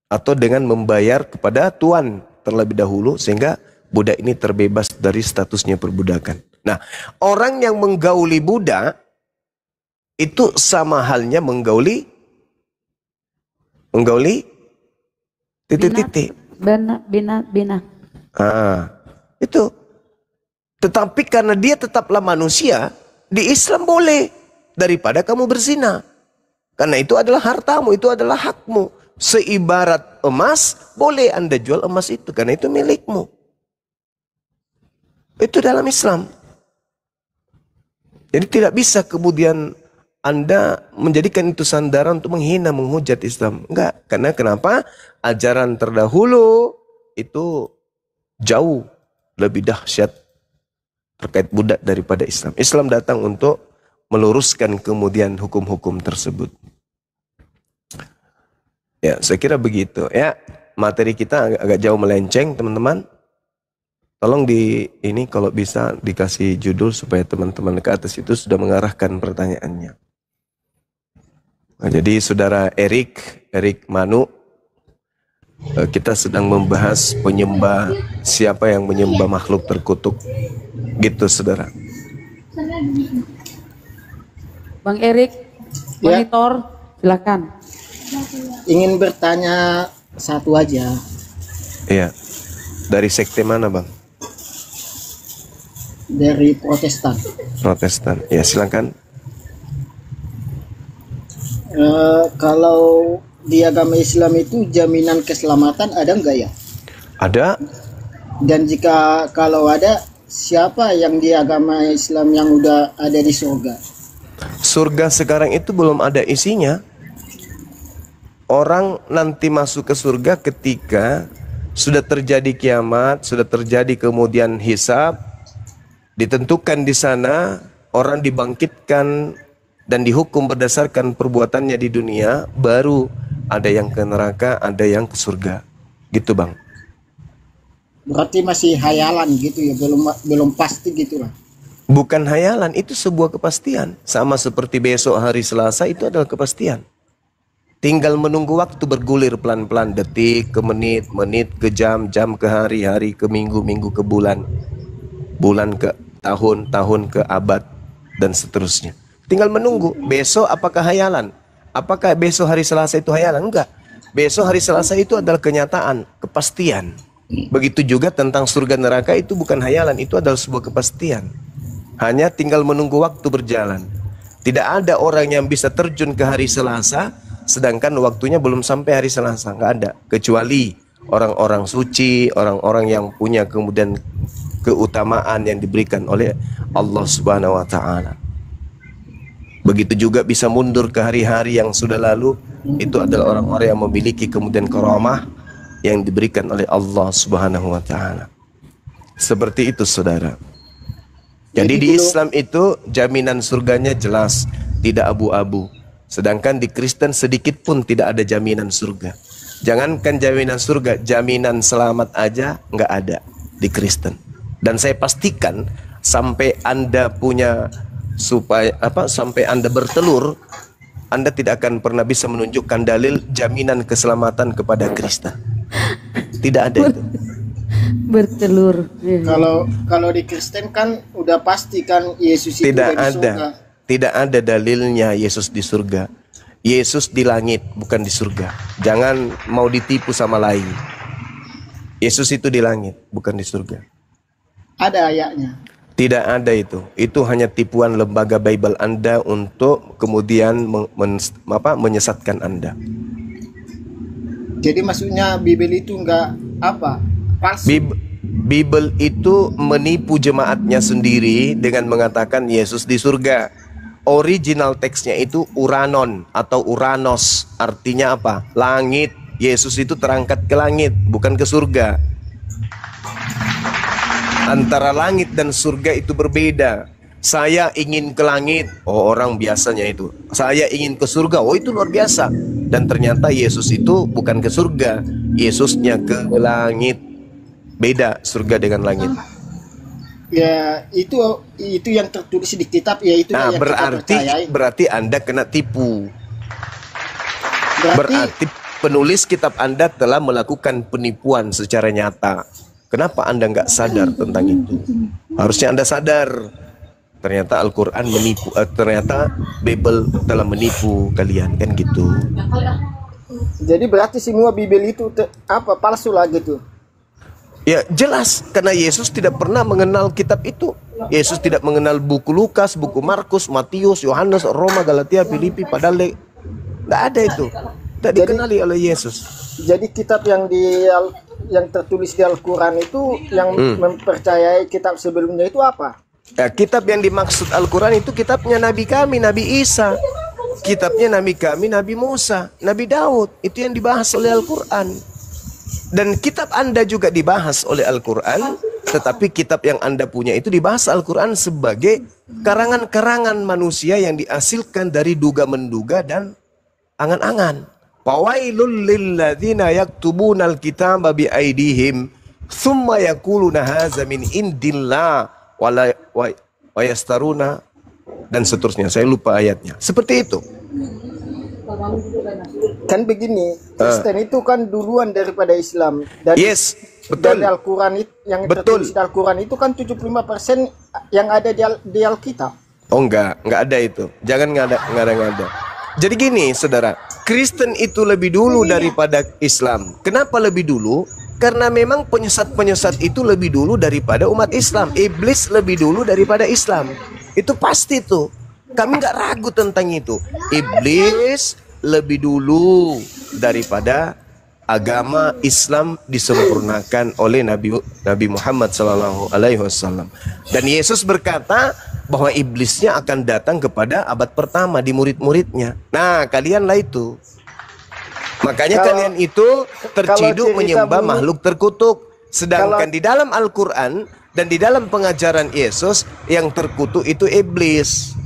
Atau dengan membayar kepada tuan terlebih dahulu sehingga budak ini terbebas dari statusnya perbudakan. Nah, orang yang menggauli budak itu sama halnya menggauli titik-titik. Bina. Itu. Tetapi karena dia tetaplah manusia, di Islam boleh daripada kamu berzina. Karena itu adalah hartamu, itu adalah hakmu. Seibarat emas, boleh Anda jual emas itu karena itu milikmu. Itu dalam Islam. Jadi tidak bisa kemudian Anda menjadikan itu sandaran untuk menghina, menghujat Islam. Enggak. Karena kenapa? Ajaran terdahulu itu jauh lebih dahsyat terkait budak daripada Islam. Islam datang untuk meluruskan kemudian hukum-hukum tersebut. Ya, saya kira begitu. Ya, materi kita agak jauh melenceng, teman-teman. Tolong ini kalau bisa dikasih judul supaya teman-teman ke atas itu sudah mengarahkan pertanyaannya. Nah, jadi saudara Erik Manu, kita sedang membahas penyembah, siapa yang menyembah makhluk terkutuk. Gitu saudara. Bang Erik, monitor, silakan. Ingin bertanya satu aja. Iya. Dari sekte mana bang? Dari Protestan. Protestan. Ya silakan. Kalau di agama Islam itu jaminan keselamatan ada enggak ya? Ada. Dan jika kalau ada, siapa yang di agama Islam yang udah ada di surga? Surga sekarang itu belum ada isinya. Orang nanti masuk ke surga ketika sudah terjadi kiamat, sudah terjadi kemudian hisab, ditentukan di sana orang dibangkitkan dan dihukum berdasarkan perbuatannya di dunia, baru ada yang ke neraka, ada yang ke surga. Gitu bang. Berarti masih hayalan gitu ya, belum pasti gitu lah. Bukan hayalan, itu sebuah kepastian. Sama seperti besok hari Selasa itu adalah kepastian. Tinggal menunggu waktu bergulir pelan-pelan, detik ke menit, menit ke jam, jam ke hari, hari ke minggu, minggu ke bulan, bulan ke tahun, tahun ke abad, dan seterusnya. Tinggal menunggu, besok apakah hayalan? Apakah besok hari Selasa itu hayalan? Enggak. Besok hari Selasa itu adalah kenyataan, kepastian. Begitu juga tentang surga neraka itu bukan hayalan, itu adalah sebuah kepastian. Hanya tinggal menunggu waktu berjalan. Tidak ada orang yang bisa terjun ke hari Selasa sedangkan waktunya belum sampai hari Selasa, nggak ada, kecuali orang-orang suci, orang-orang yang punya kemudian keutamaan yang diberikan oleh Allah Subhanahu wa taala. Begitu juga bisa mundur ke hari-hari yang sudah lalu, itu adalah orang-orang yang memiliki kemudian karamah yang diberikan oleh Allah Subhanahu wa taala. Seperti itu saudara. Jadi di Islam itu jaminan surganya jelas, tidak abu-abu. Sedangkan di Kristen sedikit pun tidak ada jaminan surga. Jangankan jaminan surga, jaminan selamat aja nggak ada di Kristen. Dan saya pastikan sampai Anda punya sampai Anda bertelur, Anda tidak akan pernah bisa menunjukkan dalil jaminan keselamatan kepada Kristen. Tidak ada itu. Bertelur. Kalau di Kristen kan udah pasti kan Yesus itu tidak di surga. Tidak ada dalilnya Yesus di surga. Yesus di langit, bukan di surga. Jangan mau ditipu sama lain. Yesus itu di langit, bukan di surga. Ada ayatnya. Tidak ada itu. Itu hanya tipuan lembaga Bible Anda untuk kemudian menyesatkan Anda. Jadi maksudnya Bible itu enggak apa? Palsu. Bible itu menipu jemaatnya sendiri dengan mengatakan Yesus di surga. Original teksnya itu Uranon atau Uranos. Artinya apa? Langit. Yesus itu terangkat ke langit, bukan ke surga. Antara langit dan surga itu berbeda. Saya ingin ke langit, oh orang biasanya itu. Saya ingin ke surga, oh itu luar biasa. Dan ternyata Yesus itu bukan ke surga, Yesusnya ke langit. Beda surga dengan langit. Ya, itu yang tertulis di kitab, ya itu Nah, yang kita percayai. berarti Anda kena tipu. Berarti Berarti penulis kitab Anda telah melakukan penipuan secara nyata. Kenapa Anda nggak sadar tentang itu? Harusnya Anda sadar. Ternyata Al-Quran menipu, ternyata Bible telah menipu kalian, kan gitu. jadi berarti semua Bible itu palsu lah gitu. Ya jelas, karena Yesus tidak pernah mengenal kitab itu. Yesus tidak mengenal buku Lukas, buku Markus, Matius, Yohanes, Roma, Galatia, Filipi, padahal nggak ada itu. Tidak dikenali oleh Yesus. Jadi kitab yang tertulis di Al-Quran itu yang mempercayai kitab sebelumnya itu apa? Ya, kitab yang dimaksud Al-Quran itu kitabnya Nabi kami, Nabi Isa. Kitabnya Nabi kami, Nabi Musa, Nabi Daud. Itu yang dibahas oleh Al-Quran. Dan kitab Anda juga dibahas oleh Al-Quran. Tetapi kitab yang Anda punya itu dibahas Al-Quran sebagai karangan-karangan manusia yang dihasilkan dari duga-menduga dan angan-angan. Fawailul lilladzina yaktubunal kitaba biaidihim thumma yaquluna hadza min indillah wa yastaruna dan seterusnya. Saya lupa ayatnya. Seperti itu. Kan begini, Kristen itu kan duluan daripada Islam. Yes, betul. Dari Al-Quran yang tertulis di Al-Quran itu kan 75% yang ada di Alkitab. Oh enggak ada itu. Jangan nggak ada. Jadi gini, saudara, Kristen itu lebih dulu daripada Islam. Kenapa lebih dulu? Karena memang penyesat-penyesat itu lebih dulu daripada umat Islam. Iblis lebih dulu daripada Islam. Itu pasti tuh. Kami nggak ragu tentang itu. Iblis lebih dulu daripada agama Islam disempurnakan oleh Nabi Muhammad SAW. Dan Yesus berkata bahwa iblisnya akan datang kepada abad pertama di murid-muridnya. Nah, kalianlah itu. Makanya kalian itu terciduk menyembah makhluk terkutuk. Sedangkan di dalam Al-Quran dan di dalam pengajaran Yesus yang terkutuk itu iblis.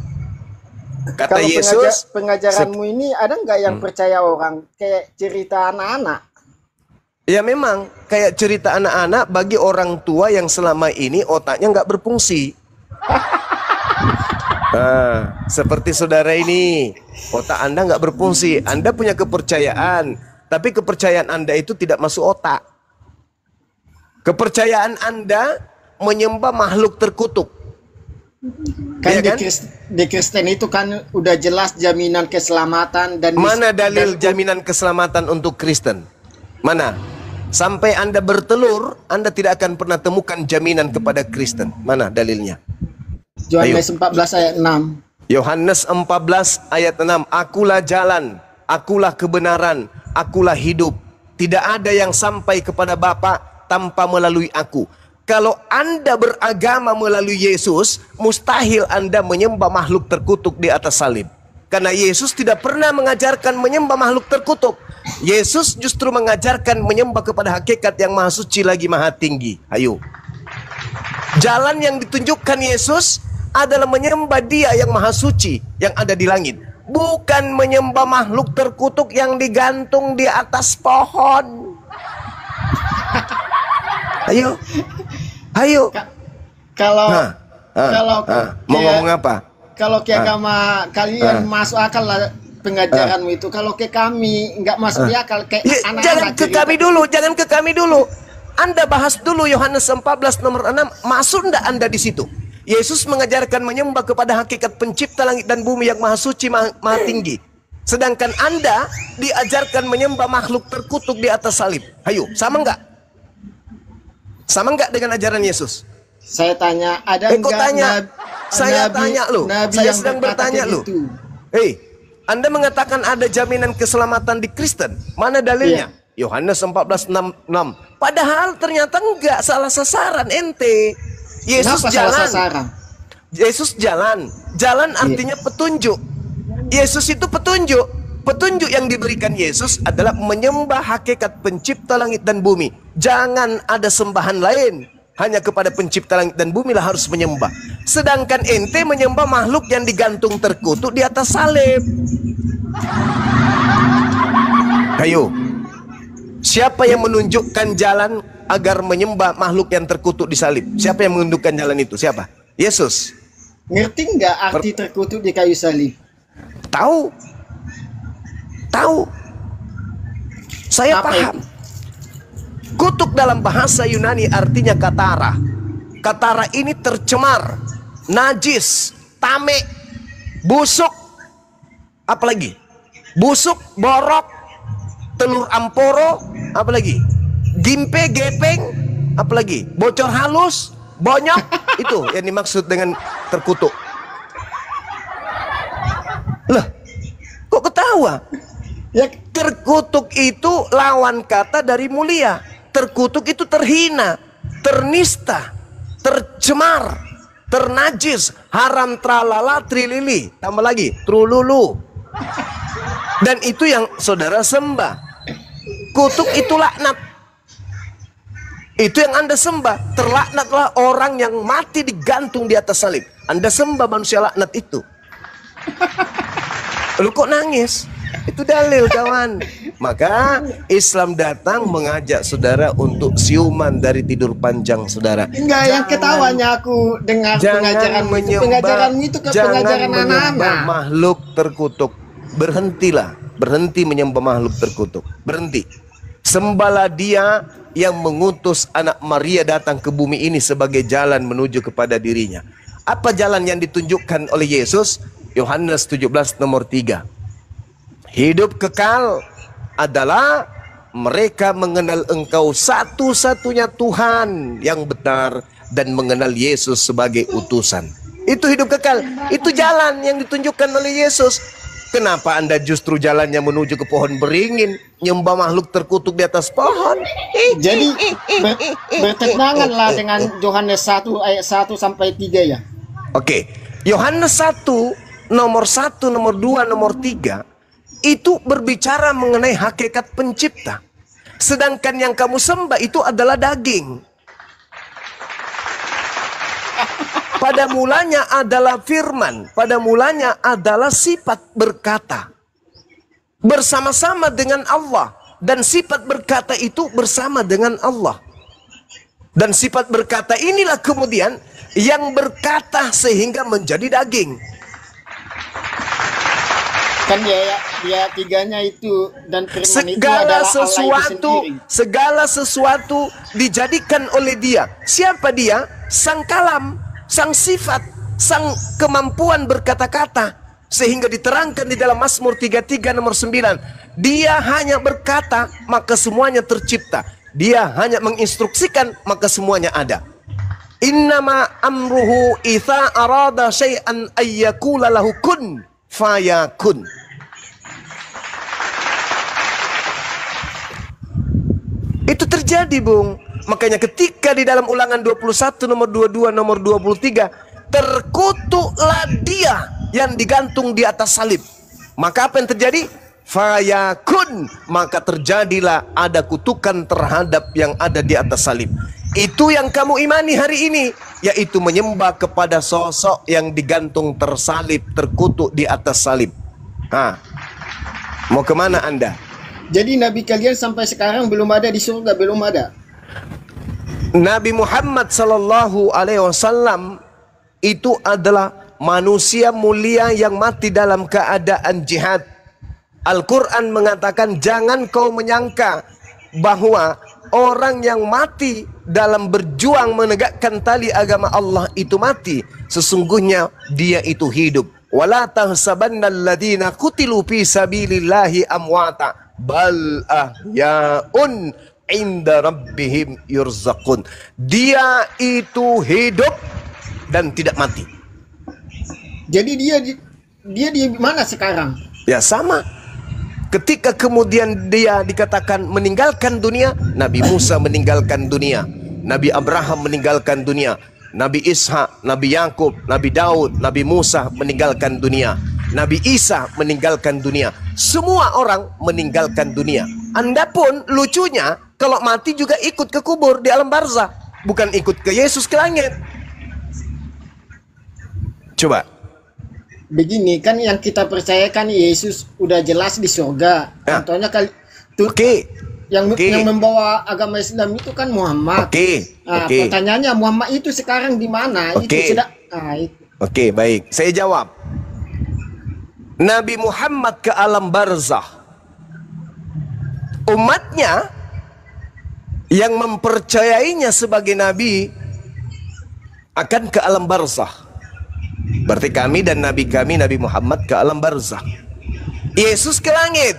Kata Kalau Yesus, pengajaranmu ini ada nggak yang percaya orang kayak cerita anak-anak? ya memang kayak cerita anak-anak bagi orang tua yang selama ini otaknya nggak berfungsi. Nah, seperti saudara ini, otak Anda nggak berfungsi. Anda punya kepercayaan, tapi kepercayaan Anda itu tidak masuk otak. Kepercayaan Anda menyembah makhluk terkutuk. Kan, Ya kan? Di Kristen itu kan udah jelas jaminan keselamatan dan Mana dalil jaminan keselamatan untuk Kristen? Mana? Sampai Anda bertelur, Anda tidak akan pernah temukan jaminan kepada Kristen. Mana dalilnya? Yohanes 14 ayat 6. Yohanes 14 ayat 6. Akulah jalan, akulah kebenaran, akulah hidup. Tidak ada yang sampai kepada Bapa tanpa melalui aku. Kalau Anda beragama melalui Yesus, mustahil Anda menyembah makhluk terkutuk di atas salib. Karena Yesus tidak pernah mengajarkan menyembah makhluk terkutuk. Yesus justru mengajarkan menyembah kepada hakikat yang maha suci lagi maha tinggi. Ayo. Jalan yang ditunjukkan Yesus adalah menyembah Dia yang maha suci yang ada di langit. Bukan menyembah makhluk terkutuk yang digantung di atas pohon. Ayo. Ayo. Kalau mau ngomong apa? Kalau ke agama kalian masuk akal lah pengajaranmu itu. Kalau ke kami nggak masuk di akal kayak anak-anak. Jangan ke kami dulu. Anda bahas dulu Yohanes 14 nomor 6. Masuk enggak Anda di situ? Yesus mengajarkan menyembah kepada hakikat pencipta langit dan bumi yang maha suci, maha tinggi. Sedangkan Anda diajarkan menyembah makhluk terkutuk di atas salib. Hayo, sama enggak? Sama enggak dengan ajaran Yesus? Saya tanya, ada kok enggak tanya? Saya nabi, tanya lo. nabi Saya yang sedang berkata bertanya kayak lo. gitu? Hei, Anda mengatakan ada jaminan keselamatan di Kristen. Mana dalilnya? Yohanes 14:6. Padahal ternyata enggak, salah sasaran ente. Yesus Kenapa jalan. salah sasaran? Yesus jalan. Jalan artinya petunjuk. Yesus itu petunjuk. Petunjuk yang diberikan Yesus adalah menyembah hakikat pencipta langit dan bumi. Jangan ada sembahan lain. Hanya kepada pencipta langit dan bumi lah harus menyembah. Sedangkan ente menyembah makhluk yang digantung terkutuk di atas salib. Ayo, siapa yang menunjukkan jalan agar menyembah makhluk yang terkutuk di salib? Siapa yang menunjukkan jalan itu? Siapa? Yesus. Ngerti nggak arti terkutuk di kayu salib? Tahu. Tahu. Saya Apa paham. itu? Kutuk dalam bahasa Yunani artinya katara. Katara ini tercemar, najis, tame, busuk, apalagi? Busuk, borok, telur amporo, apalagi? Gimpe, gepeng, apalagi? Bocor halus, bonyok, itu yang dimaksud dengan terkutuk. Lah, kok ketawa? Ya, Terkutuk itu lawan kata dari mulia. Terkutuk itu terhina, ternista, tercemar, ternajis, haram tralala trilili, tambah lagi trululu. Dan itu yang saudara sembah. Kutuk itu laknat. Itu yang Anda sembah. Terlaknatlah orang yang mati digantung di atas salib. Anda sembah manusia laknat itu. Lu kok nangis? Itu dalil, kawan. Maka Islam datang mengajak saudara untuk siuman dari tidur panjang saudara. enggak, yang ketawanya aku dengar pengajaranmu itu ke pengajaran anak-anak. Makhluk terkutuk. Berhentilah, berhenti menyembah makhluk terkutuk. Berhenti. Sembahlah Dia yang mengutus anak Maria datang ke bumi ini sebagai jalan menuju kepada dirinya. Apa jalan yang ditunjukkan oleh Yesus? Yohanes 17 nomor 3. Hidup kekal adalah mereka mengenal Engkau satu-satunya Tuhan yang benar dan mengenal Yesus sebagai utusan. Itu hidup kekal. Itu jalan yang ditunjukkan oleh Yesus. Kenapa Anda justru jalannya menuju ke pohon beringin, nyembah makhluk terkutuk di atas pohon? Jadi bertentanganlah dengan Yohanes 1 ayat 1 sampai 3 ya. Oke. Yohanes 1 nomor 1, nomor 2, nomor 3 itu berbicara mengenai hakikat pencipta. Sedangkan yang kamu sembah itu adalah daging. Pada mulanya adalah firman, pada mulanya adalah sifat berkata. Bersama-sama dengan Allah. Dan sifat berkata itu bersama dengan Allah. Dan sifat berkata inilah kemudian yang berkata sehingga menjadi daging. Kan dia tiganya itu dan firman itu adalah Allah itu sendiri. Segala sesuatu dijadikan oleh Dia. Siapa Dia? Sang kalam, sang sifat, sang kemampuan berkata-kata. Sehingga diterangkan di dalam Mazmur 33 nomor 9. Dia hanya berkata, maka semuanya tercipta. Dia hanya menginstruksikan, maka semuanya ada. Innama amruhu idza arada syai'an ayyakula lahu kun fayakun. Itu terjadi, Bung. Makanya ketika di dalam Ulangan 21 nomor 22 nomor 23, terkutuklah Dia yang digantung di atas salib. Maka apa yang terjadi? Fayakun, maka terjadilah ada kutukan terhadap yang ada di atas salib. Itu yang kamu imani hari ini, yaitu menyembah kepada sosok yang digantung tersalib, terkutuk di atas salib. Mau kemana Anda? Jadi Nabi kalian sampai sekarang belum ada di surga, belum ada. Nabi Muhammad sallallahu alaihi wasallam itu adalah manusia mulia yang mati dalam keadaan jihad. Al-Quran mengatakan jangan kau menyangka bahwa orang yang mati dalam berjuang menegakkan tali agama Allah itu mati. Sesungguhnya dia itu hidup. Wala tahsabanna alladziina qutilu fi sabilillahi amwata bal ahyaun inda rabbihim yurzaqun. Dia itu hidup dan tidak mati. Jadi dia di mana sekarang? Ya sama. Ketika kemudian dia dikatakan meninggalkan dunia, Nabi Musa meninggalkan dunia, Nabi Abraham meninggalkan dunia, Nabi Ishak, Nabi Yakub, Nabi Daud, Nabi Musa meninggalkan dunia, Nabi Isa meninggalkan dunia. Semua orang meninggalkan dunia. Anda pun lucunya kalau mati juga ikut ke kubur di alam barzah, bukan ikut ke Yesus ke langit. Coba. Begini kan yang kita percayakan Yesus udah jelas di surga. Ya. Contohnya kali yang membawa agama Islam itu kan Muhammad. Pertanyaannya Muhammad itu sekarang di mana? Itu sudah. Oke, baik. Saya jawab. Nabi Muhammad ke alam barzah. Umatnya yang mempercayainya sebagai nabi akan ke alam barzah. Berarti kami dan Nabi kami, Nabi Muhammad ke alam barzah. Yesus ke langit.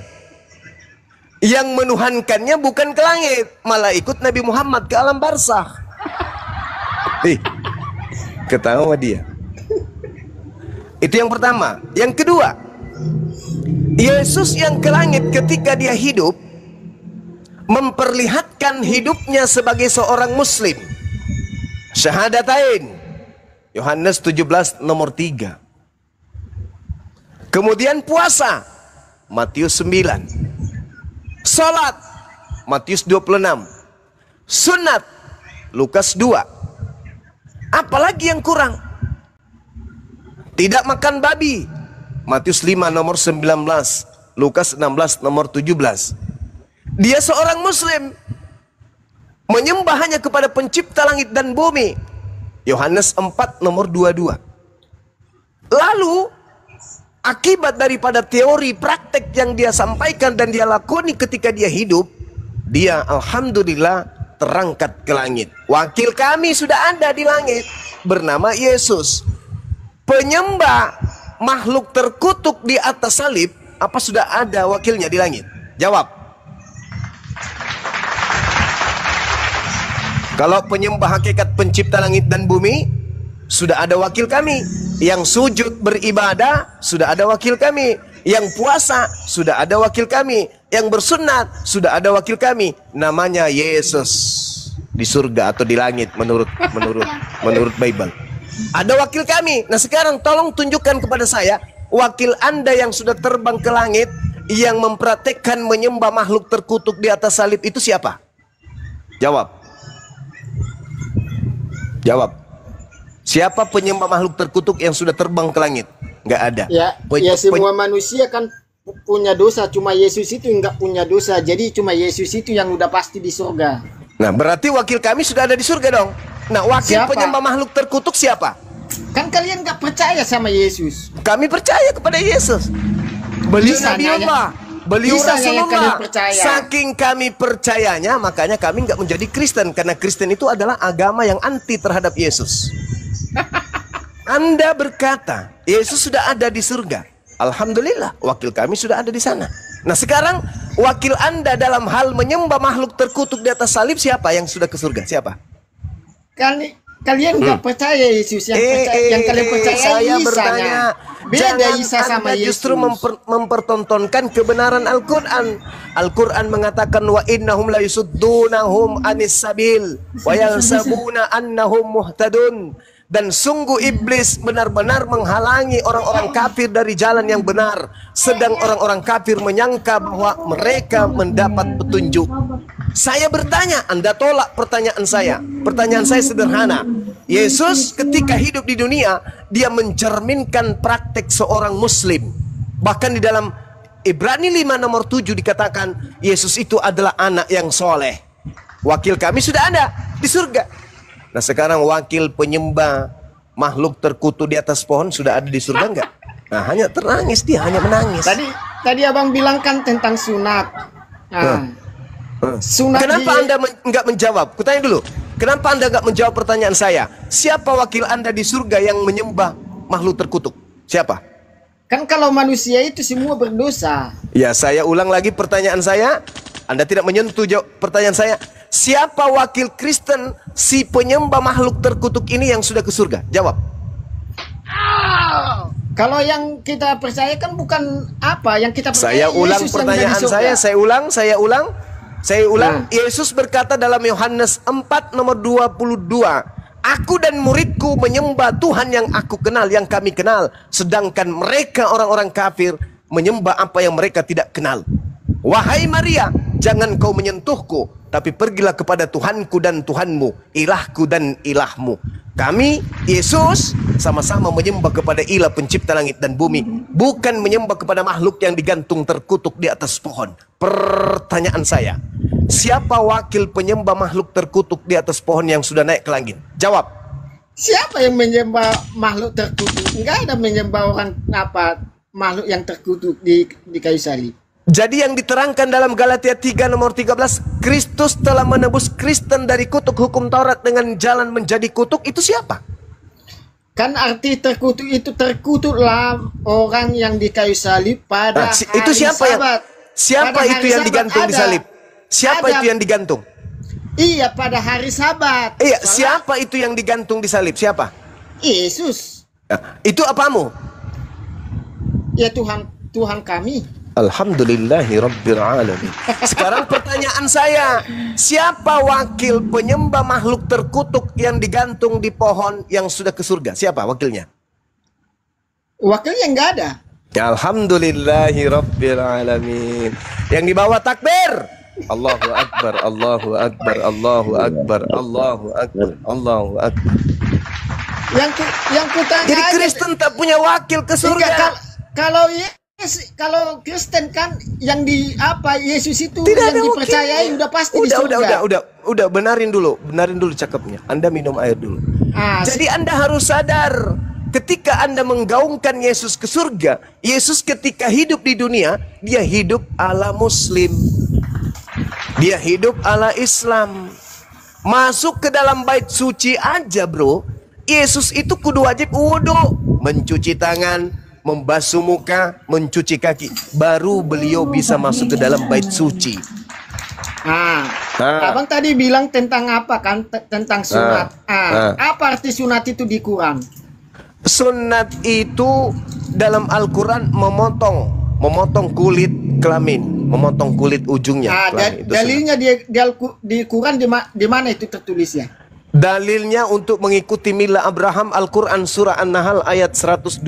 Yang menuhankannya bukan ke langit, malah ikut Nabi Muhammad ke alam barzah. Ketawa dia. Itu yang pertama. Yang kedua, Yesus yang ke langit ketika dia hidup memperlihatkan hidupnya sebagai seorang muslim. Syahadatain. Yohanes 17 nomor 3. Kemudian puasa, Matius 9. Salat, Matius 26. Sunat, Lukas 2. Apalagi yang kurang? Tidak makan babi, Matius 5 nomor 19, Lukas 16 nomor 17. Dia seorang muslim, menyembah hanya kepada pencipta langit dan bumi, Yohanes 4 nomor 22. Lalu akibat daripada teori praktek yang dia sampaikan dan dia lakoni ketika dia hidup, dia alhamdulillah terangkat ke langit. Wakil kami sudah ada di langit, bernama Yesus. Penyembah makhluk terkutuk di atas salib, apa sudah ada wakilnya di langit? Jawab. Kalau penyembah hakikat pencipta langit dan bumi, sudah ada wakil kami. Yang sujud beribadah, sudah ada wakil kami. Yang puasa, sudah ada wakil kami. Yang bersunat, sudah ada wakil kami. Namanya Yesus. Di surga atau di langit menurut Bible. Ada wakil kami. Nah sekarang tolong tunjukkan kepada saya wakil Anda yang sudah terbang ke langit, yang mempraktekkan menyembah makhluk terkutuk di atas salib itu siapa? Jawab. Jawab. Siapa penyembah makhluk terkutuk yang sudah terbang ke langit? Nggak ada. Ya semua manusia kan punya dosa, cuma Yesus itu nggak punya dosa. Jadi cuma Yesus itu yang udah pasti di surga. Nah, berarti wakil kami sudah ada di surga dong. Nah, wakil penyembah makhluk terkutuk siapa? Kan kalian nggak percaya sama Yesus. Kami percaya kepada Yesus. Beliau Nabi Allah, beliau Rasulullah. Saking kami percayanya, makanya kami nggak menjadi Kristen, karena Kristen itu adalah agama yang anti terhadap Yesus. Anda berkata Yesus sudah ada di surga. Alhamdulillah, wakil kami sudah ada di sana. Nah sekarang wakil Anda dalam hal menyembah makhluk terkutuk di atas salib siapa yang sudah ke surga? Siapa? Kalian nggak percaya Yesus, yang kalian percaya saya Isa. Bertanya, beda Isa sama Anda Yesus. justru mempertontonkan kebenaran Al-Quran. Al-Quran mengatakan wa innahum la yusuddunahum anis sabil wa yalsabuna annahum muhtadun. Dan sungguh iblis benar-benar menghalangi orang-orang kafir dari jalan yang benar, sedang orang-orang kafir menyangka bahwa mereka mendapat petunjuk. Saya bertanya, Anda tolak pertanyaan saya. Pertanyaan saya sederhana. Yesus ketika hidup di dunia, dia mencerminkan praktek seorang muslim. Bahkan di dalam Ibrani 5 nomor 7 dikatakan Yesus itu adalah anak yang soleh. Wakil kami sudah ada di surga. Nah sekarang wakil penyembah makhluk terkutuk di atas pohon sudah ada di surga enggak? Nah hanya terangis, dia hanya menangis. Tadi abang bilang kan tentang sunat. Sunat. Kenapa Anda enggak menjawab? Kutanya dulu. Kenapa Anda enggak menjawab pertanyaan saya? Siapa wakil Anda di surga yang menyembah makhluk terkutuk? Siapa? Kan kalau manusia itu semua berdosa. Ya, saya ulang lagi pertanyaan saya. Anda tidak menyentuh pertanyaan saya. Siapa wakil Kristen si penyembah makhluk terkutuk ini yang sudah ke surga? Jawab. Kalau yang kita percaya kan bukan apa yang kita percaya. Saya ulang Yesus pertanyaan saya ulang. Yesus berkata dalam Yohanes 4 nomor 22. Aku dan muridku menyembah Tuhan yang aku kenal, yang kami kenal. Sedangkan mereka orang-orang kafir menyembah apa yang mereka tidak kenal. Wahai Maria, jangan kau menyentuhku, tapi pergilah kepada Tuhanku dan Tuhanmu, ilahku dan ilahmu. Kami, Yesus, sama-sama menyembah kepada ilah pencipta langit dan bumi, bukan menyembah kepada makhluk yang digantung terkutuk di atas pohon. Pertanyaan saya, siapa wakil penyembah makhluk terkutuk di atas pohon yang sudah naik ke langit? Jawab. Siapa yang menyembah makhluk terkutuk? Enggak ada menyembah orang makhluk yang terkutuk di kayu salib. Jadi yang diterangkan dalam Galatia 3 nomor 13, Kristus telah menebus Kristen dari kutuk hukum Taurat dengan jalan menjadi kutuk, itu siapa? Kan arti terkutuk itu, terkutuklah orang yang di kayu salib pada hari itu siapa Sabat. Siapa itu yang digantung di salib? Siapa itu yang digantung? Iya, pada hari Sabat. Iya, siapa itu yang digantung di salib? Siapa? Yesus. Itu apamu? Ya Tuhan kami. Alhamdulillahirrabbilalamin. Sekarang pertanyaan saya, siapa wakil penyembah makhluk terkutuk yang digantung di pohon yang sudah ke surga? Siapa wakilnya? Wakilnya enggak ada. Alhamdulillahirabbilalamin. Yang dibawa takbir. Allahu akbar, Allahu akbar, Allahu akbar, Allahu akbar, Allahu akbar. Yang kutanya. Jadi Kristen tak punya wakil ke surga. Kalau Kristen kan yang Yesus itu tidak yang dipercayai udah pasti di surga. Udah benarin dulu cakapnya. Anda minum air dulu. Jadi Anda harus sadar, ketika Anda menggaungkan Yesus ke surga, Yesus ketika hidup di dunia, dia hidup ala Muslim. Dia hidup ala Islam. Masuk ke dalam bait suci aja, bro. Yesus itu kudu wajib wudu, mencuci tangan, membasuh muka, mencuci kaki, baru beliau bisa masuk ke dalam bait suci. Abang tadi bilang tentang apa kan? Tentang sunat. Apa arti sunat itu di Quran? Sunat itu dalam Al-Quran memotong kulit kelamin, memotong kulit ujungnya. Dalilnya di Quran di mana itu tertulisnya? Dalilnya untuk mengikuti mila Abraham, Al-Quran surah An-Nahl ayat 123.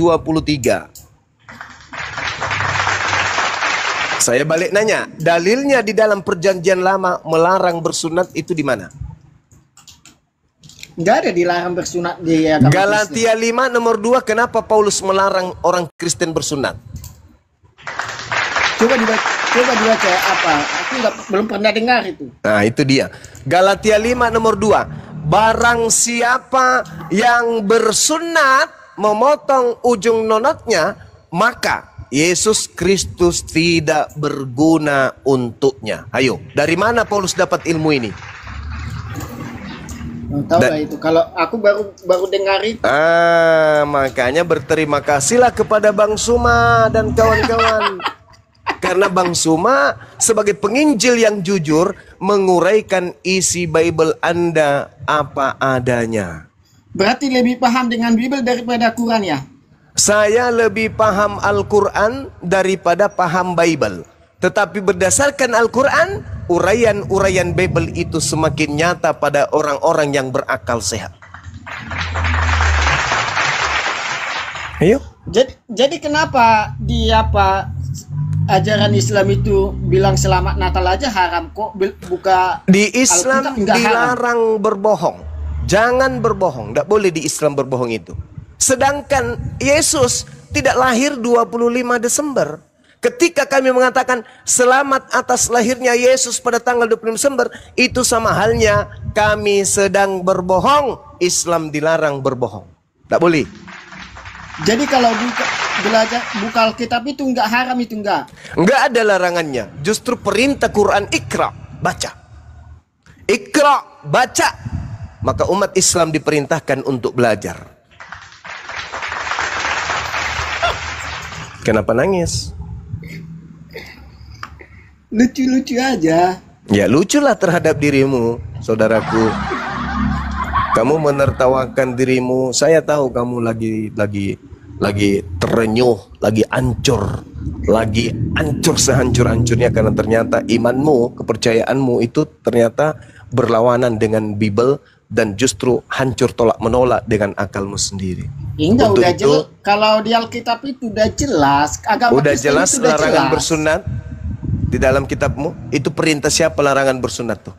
Saya balik nanya, dalilnya di dalam perjanjian lama melarang bersunat itu di mana? Enggak ada dilarang bersunat di agama Galatia 5 nomor 2, kenapa Paulus melarang orang Kristen bersunat? Coba dibaca apa? Aku belum pernah dengar itu. Nah, itu dia. Galatia 5 nomor 2. Barang siapa yang bersunat memotong ujung nonotnya, maka Yesus Kristus tidak berguna untuknya. Ayo, dari mana Paulus dapat ilmu ini? Tahu lah itu. Kalau aku baru dengar itu. Makanya berterima kasihlah kepada Bang Suma dan kawan-kawan. Karena Bang Suma sebagai penginjil yang jujur menguraikan isi Bible Anda apa adanya. Berarti lebih paham dengan Bible daripada Quran ya? Saya lebih paham Al-Quran daripada paham Bible. Tetapi berdasarkan Al-Quran, uraian-uraian Bible itu semakin nyata pada orang-orang yang berakal sehat. Ayo. Jadi kenapa ajaran Islam itu bilang selamat Natal aja haram kok buka di Islam dilarang berbohong. Jangan berbohong, tidak boleh di Islam berbohong itu. Sedangkan Yesus tidak lahir 25 Desember. Ketika kami mengatakan selamat atas lahirnya Yesus pada tanggal 25 Desember, itu sama halnya kami sedang berbohong. Islam dilarang berbohong. Tidak boleh. Jadi kalau buka Alkitab itu enggak haram, itu enggak? Enggak ada larangannya. Justru perintah Quran, ikra, baca. Ikra, baca. Maka umat Islam diperintahkan untuk belajar. Kenapa nangis? Lucu-lucu aja. Ya luculah terhadap dirimu, saudaraku. Kamu menertawakan dirimu. Saya tahu kamu lagi terenyuh, lagi hancur sehancur-hancurnya karena ternyata imanmu, kepercayaanmu itu ternyata berlawanan dengan Bible dan justru hancur tolak menolak dengan akalmu sendiri. Enggak, udah jelas. Kalau di Alkitab itu udah jelas. Agama udah Kristen jelas itu udah larangan jelas. bersunat di dalam kitabmu. Itu perintah siapa larangan bersunat tuh?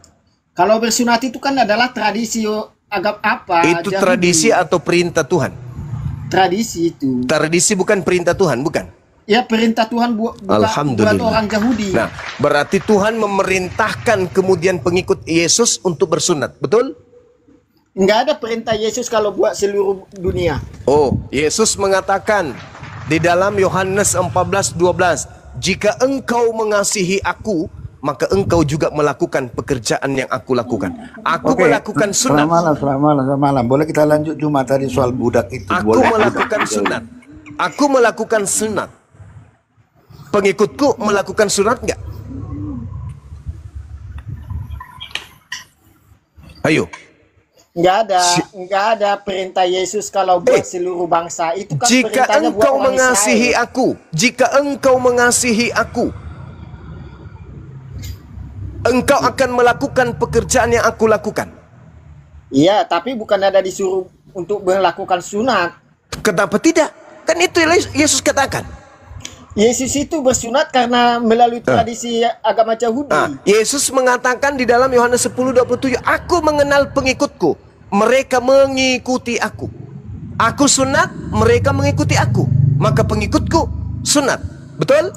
Kalau bersunat itu kan adalah tradisi agama apa? Itu Yahudi. tradisi atau perintah Tuhan? Tradisi itu. Tradisi bukan perintah Tuhan, bukan? Ya perintah Tuhan buat orang Yahudi. Nah, berarti Tuhan memerintahkan kemudian pengikut Yesus untuk bersunat, betul? Enggak ada perintah Yesus kalau buat seluruh dunia. Oh, Yesus mengatakan di dalam Yohanes 14:12, jika engkau mengasihi aku, maka engkau juga melakukan pekerjaan yang aku lakukan. Aku melakukan sunat. Selamat malam. Boleh kita lanjut cuma tadi soal budak itu. Aku melakukan sunat. Aku melakukan sunat. Pengikutku melakukan sunat enggak? Ayo. Enggak ada perintah Yesus kalau buat seluruh bangsa. Itu kan jika perintahnya buat engkau orang mengasihi Israel. aku, jika engkau mengasihi aku, engkau akan melakukan pekerjaan yang aku lakukan. Iya, tapi bukan ada disuruh untuk melakukan sunat. Kenapa tidak? Kan itu yang Yesus katakan. Yesus itu bersunat karena melalui tradisi agama Yahudi. Yesus mengatakan di dalam Yohanes 10:27, aku mengenal pengikutku, mereka mengikuti aku. Aku sunat, mereka mengikuti aku. Maka pengikutku sunat. Betul?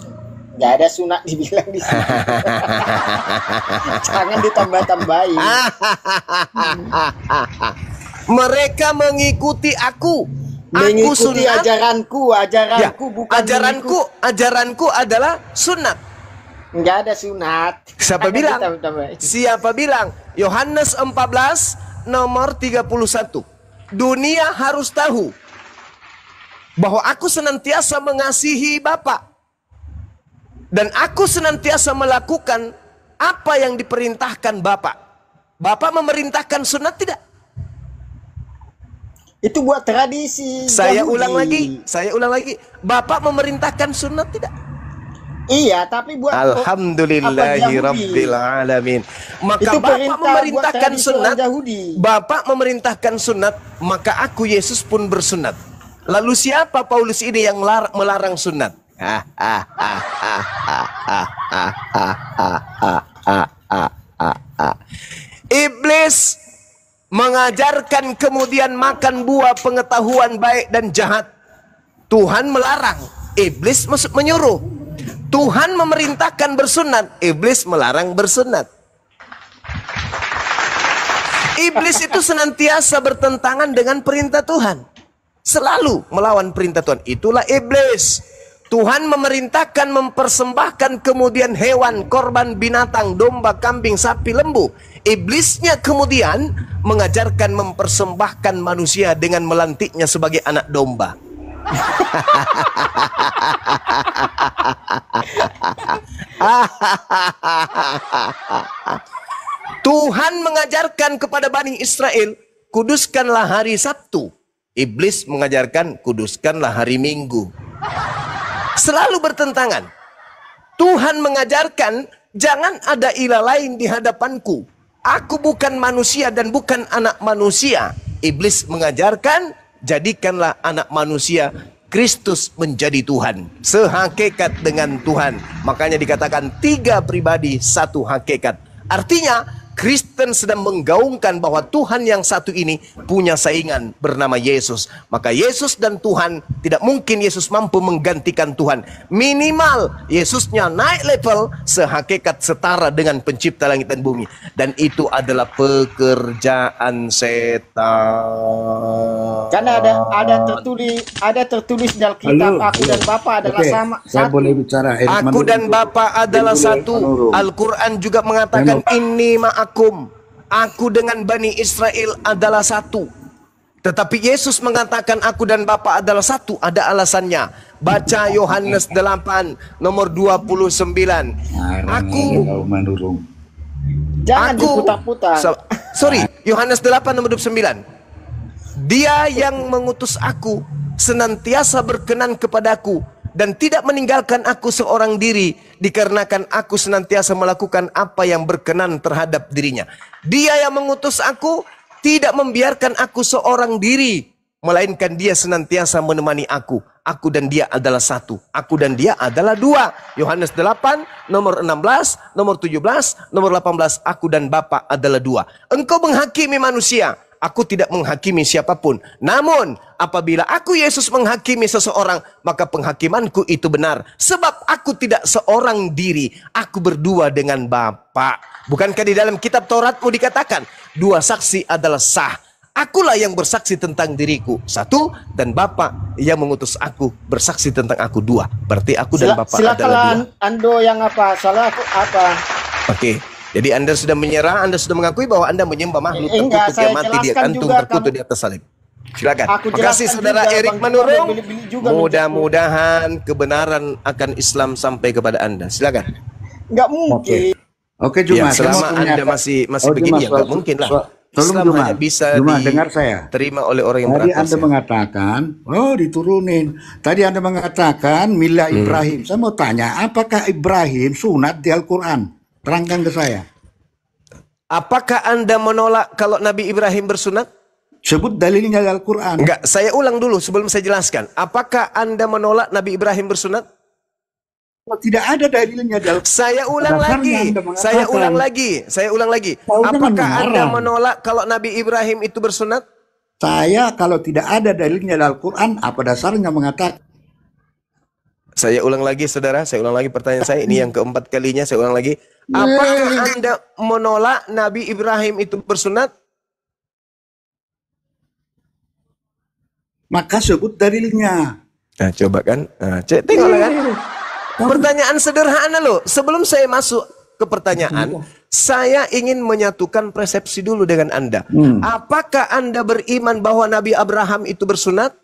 Gak ada sunat dibilang di sini. Jangan ditambah-tambahin. Mereka mengikuti aku. Mengikuti ajaranku bukan ajaranku adalah sunat. Enggak ada sunat. Siapa bilang? Siapa bilang? Yohanes 14 nomor 31. Dunia harus tahu bahwa aku senantiasa mengasihi Bapa dan aku senantiasa melakukan apa yang diperintahkan Bapa. Bapa memerintahkan sunat tidak? Itu buat tradisi. Saya Yahudi. ulang lagi. Bapak memerintahkan sunat tidak? Iya, tapi buat Alhamdulillahirabbil alamin. Maka itu Bapak memerintahkan sunat. Yahudi. Bapak memerintahkan sunat, maka aku Yesus pun bersunat. Lalu siapa Paulus ini yang melarang sunat? Iblis mengajarkan kemudian makan buah pengetahuan baik dan jahat. Tuhan melarang, iblis menyuruh. Tuhan memerintahkan bersunat, iblis melarang bersunat. Iblis itu senantiasa bertentangan dengan perintah Tuhan. Selalu melawan perintah Tuhan. Itulah iblis. Tuhan memerintahkan mempersembahkan kemudian hewan, korban binatang, domba, kambing, sapi, lembu. Iblisnya kemudian mengajarkan mempersembahkan manusia dengan melantiknya sebagai anak domba. Tuhan mengajarkan kepada Bani Israel, kuduskanlah hari Sabtu. Iblis mengajarkan, kuduskanlah hari Minggu. Selalu bertentangan. Tuhan mengajarkan, jangan ada ilah lain di hadapanku. Aku bukan manusia dan bukan anak manusia. Iblis mengajarkan, jadikanlah anak manusia. Kristus menjadi Tuhan. Sehakikat dengan Tuhan. Makanya dikatakan 3 pribadi, 1 hakikat. Artinya, Kristen sedang menggaungkan bahwa Tuhan yang satu ini punya saingan bernama Yesus. Maka Yesus dan Tuhan, tidak mungkin Yesus mampu menggantikan Tuhan. Minimal Yesusnya naik level sehakikat setara dengan pencipta langit dan bumi. Dan itu adalah pekerjaan setan. Karena ada tertulis dalam kitab, aku dan Bapa adalah sama. Saya boleh bicara. Aku dan Bapa adalah satu. Al-Quran juga mengatakan inni ma'akum. Aku dengan Bani Israel adalah satu. Tetapi Yesus mengatakan aku dan Bapa adalah satu, ada alasannya. Baca Yohanes 8 nomor 29. Aku Jangan diputar-putar. Sorry, Yohanes 8 nomor 29. Dia yang mengutus aku senantiasa berkenan kepadaku dan tidak meninggalkan aku seorang diri, dikarenakan aku senantiasa melakukan apa yang berkenan terhadap dirinya. Dia yang mengutus aku tidak membiarkan aku seorang diri, melainkan dia senantiasa menemani aku. Aku dan dia adalah satu. Aku dan dia adalah dua. Yohanes 8, nomor 16, nomor 17, nomor 18. Aku dan Bapa adalah dua. Engkau menghakimi manusia. Aku tidak menghakimi siapapun. Namun, apabila aku Yesus menghakimi seseorang, maka penghakimanku itu benar. Sebab aku tidak seorang diri. Aku berdua dengan Bapa. Bukankah di dalam kitab Tauratmu dikatakan, dua saksi adalah sah. Akulah yang bersaksi tentang diriku, satu, dan Bapa yang mengutus aku bersaksi tentang aku, dua. Berarti aku dan Bapa adalah dua. Silakan Ando yang apa? Salah aku apa? Oke, jadi Anda sudah menyerah, Anda sudah mengakui bahwa Anda menyembah makhluk Enggak, terkutuk yang saya mati di jelaskan kantung juga, terkutuk di atas salib. Silakan. Aku Terima kasih jelaskan saudara juga, Erik Bang, Manurung. beli-beli juga Mudah-mudahan kebenaran akan Islam sampai kepada Anda. Silakan. Enggak mungkin. Oke, Ya, Juma. selama Anda masih begini ya nggak mungkin lah. Islam Juma, hanya bisa dengar saya. diterima oleh orang yang Tadi beratas. Anda mengatakan, diturunin. Tadi Anda mengatakan milah Ibrahim. Saya mau tanya, apakah Ibrahim sunat di Al-Quran? Terangkan ke saya. Apakah Anda menolak kalau Nabi Ibrahim bersunat? Sebut dalilnya di Al-Quran. Enggak, saya ulang dulu sebelum saya jelaskan. Apakah Anda menolak Nabi Ibrahim bersunat? Tidak ada dalilnya di Al-Quran. Saya ulang lagi. Apakah Anda menolak kalau Nabi Ibrahim itu bersunat? Saya kalau tidak ada dalilnya di Al-Quran, apa dasarnya mengatakan? Saya ulang lagi saudara, saya ulang lagi pertanyaan saya. Ini yang keempat kalinya, saya ulang lagi. Apakah Anda menolak Nabi Ibrahim itu bersunat? Maka sebut dalilnya. Nah, coba kan. Nah, tengoklah kan. Pertanyaan sederhana loh. Sebelum saya masuk ke pertanyaan, saya ingin menyatukan persepsi dulu dengan Anda. Apakah Anda beriman bahwa Nabi Abraham itu bersunat?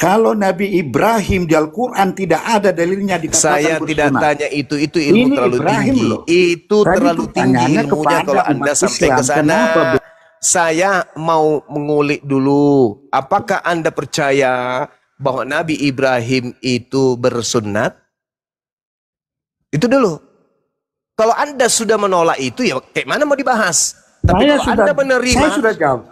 Kalau Nabi Ibrahim di Al-Quran tidak ada dalilnya dikatakan saya bersunat. tidak tanya itu ilmu Ini terlalu Ibrahim tinggi. loh. Itu Tadi terlalu tinggi pertanyaannya ilmunya kepada kalau Anda umat sampai Islam, ke sana. kenapa Saya mau mengulik dulu. Apakah Anda percaya bahwa Nabi Ibrahim itu bersunat? Itu dulu. Kalau Anda sudah menolak itu, ya kayak mana mau dibahas? Tapi kalau Anda menerima, saya sudah jawab.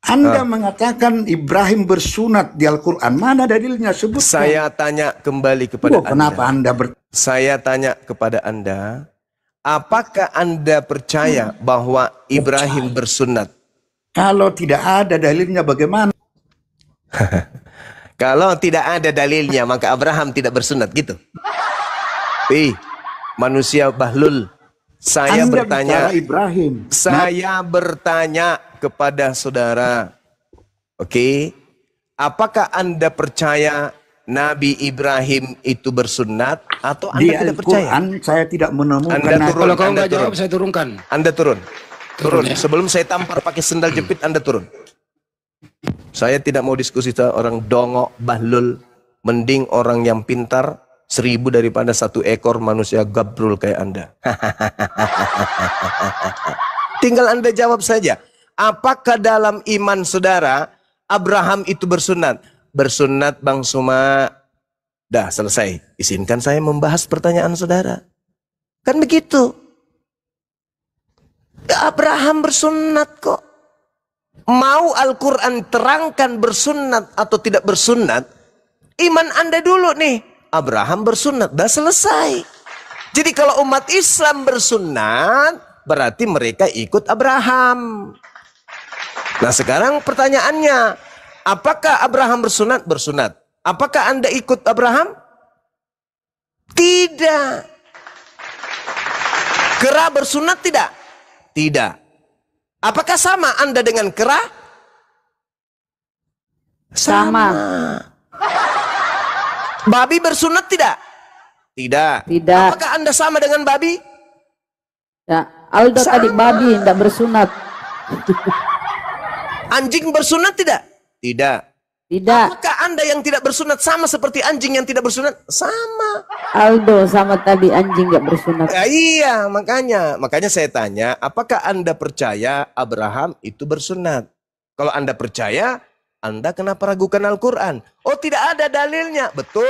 Anda mengatakan Ibrahim bersunat di Al-Quran. Mana dalilnya? Sebutkan. saya tanya kembali kepada Anda. Kenapa Anda Saya tanya kepada Anda, apakah Anda percaya bahwa Ibrahim bersunat? Kalau tidak ada dalilnya bagaimana? Kalau tidak ada dalilnya, maka Abraham tidak bersunat gitu. Manusia bahlul. Saya Anda bertanya, bicara Ibrahim. Saya bertanya kepada saudara, oke, apakah Anda percaya Nabi Ibrahim itu bersunat atau Anda Di tidak percaya? Al-Quran saya tidak menemukan. Anda turun, Kalau kau Anda nggak turun. jawab, saya turunkan. Anda turun. Turun. ya. Sebelum saya tampar pakai sendal jepit, Anda turun. Saya tidak mau diskusi sama orang dongok, bahlul. Mending orang yang pintar 1000 daripada 1 ekor manusia gabrul kayak Anda. Tinggal Anda jawab saja. Apakah dalam iman saudara Abraham itu bersunat? Bersunat Bang Suma. Dah selesai. Izinkan saya membahas pertanyaan saudara. Kan begitu. Abraham bersunat kok. Mau Al-Quran terangkan bersunat atau tidak bersunat, iman Anda dulu nih. Abraham bersunat, dah selesai. Jadi kalau umat Islam bersunat, berarti mereka ikut Abraham. Nah sekarang pertanyaannya, apakah Abraham bersunat? Bersunat. Apakah Anda ikut Abraham? Tidak. Kera bersunat tidak? Tidak. Apakah sama Anda dengan kera? Sama. Babi bersunat tidak? Tidak. Tidak. Apakah Anda sama dengan babi? Ya, Aldo tadi babi tidak bersunat. Anjing bersunat tidak? Tidak. Tidak. Apakah Anda yang tidak bersunat sama seperti anjing yang tidak bersunat? Sama. Aldo sama tadi anjing nggak bersunat. Ya, iya, makanya saya tanya, apakah Anda percaya Abraham itu bersunat? Kalau Anda percaya, Anda kenapa ragukan Al-Quran? Oh, tidak ada dalilnya. Betul.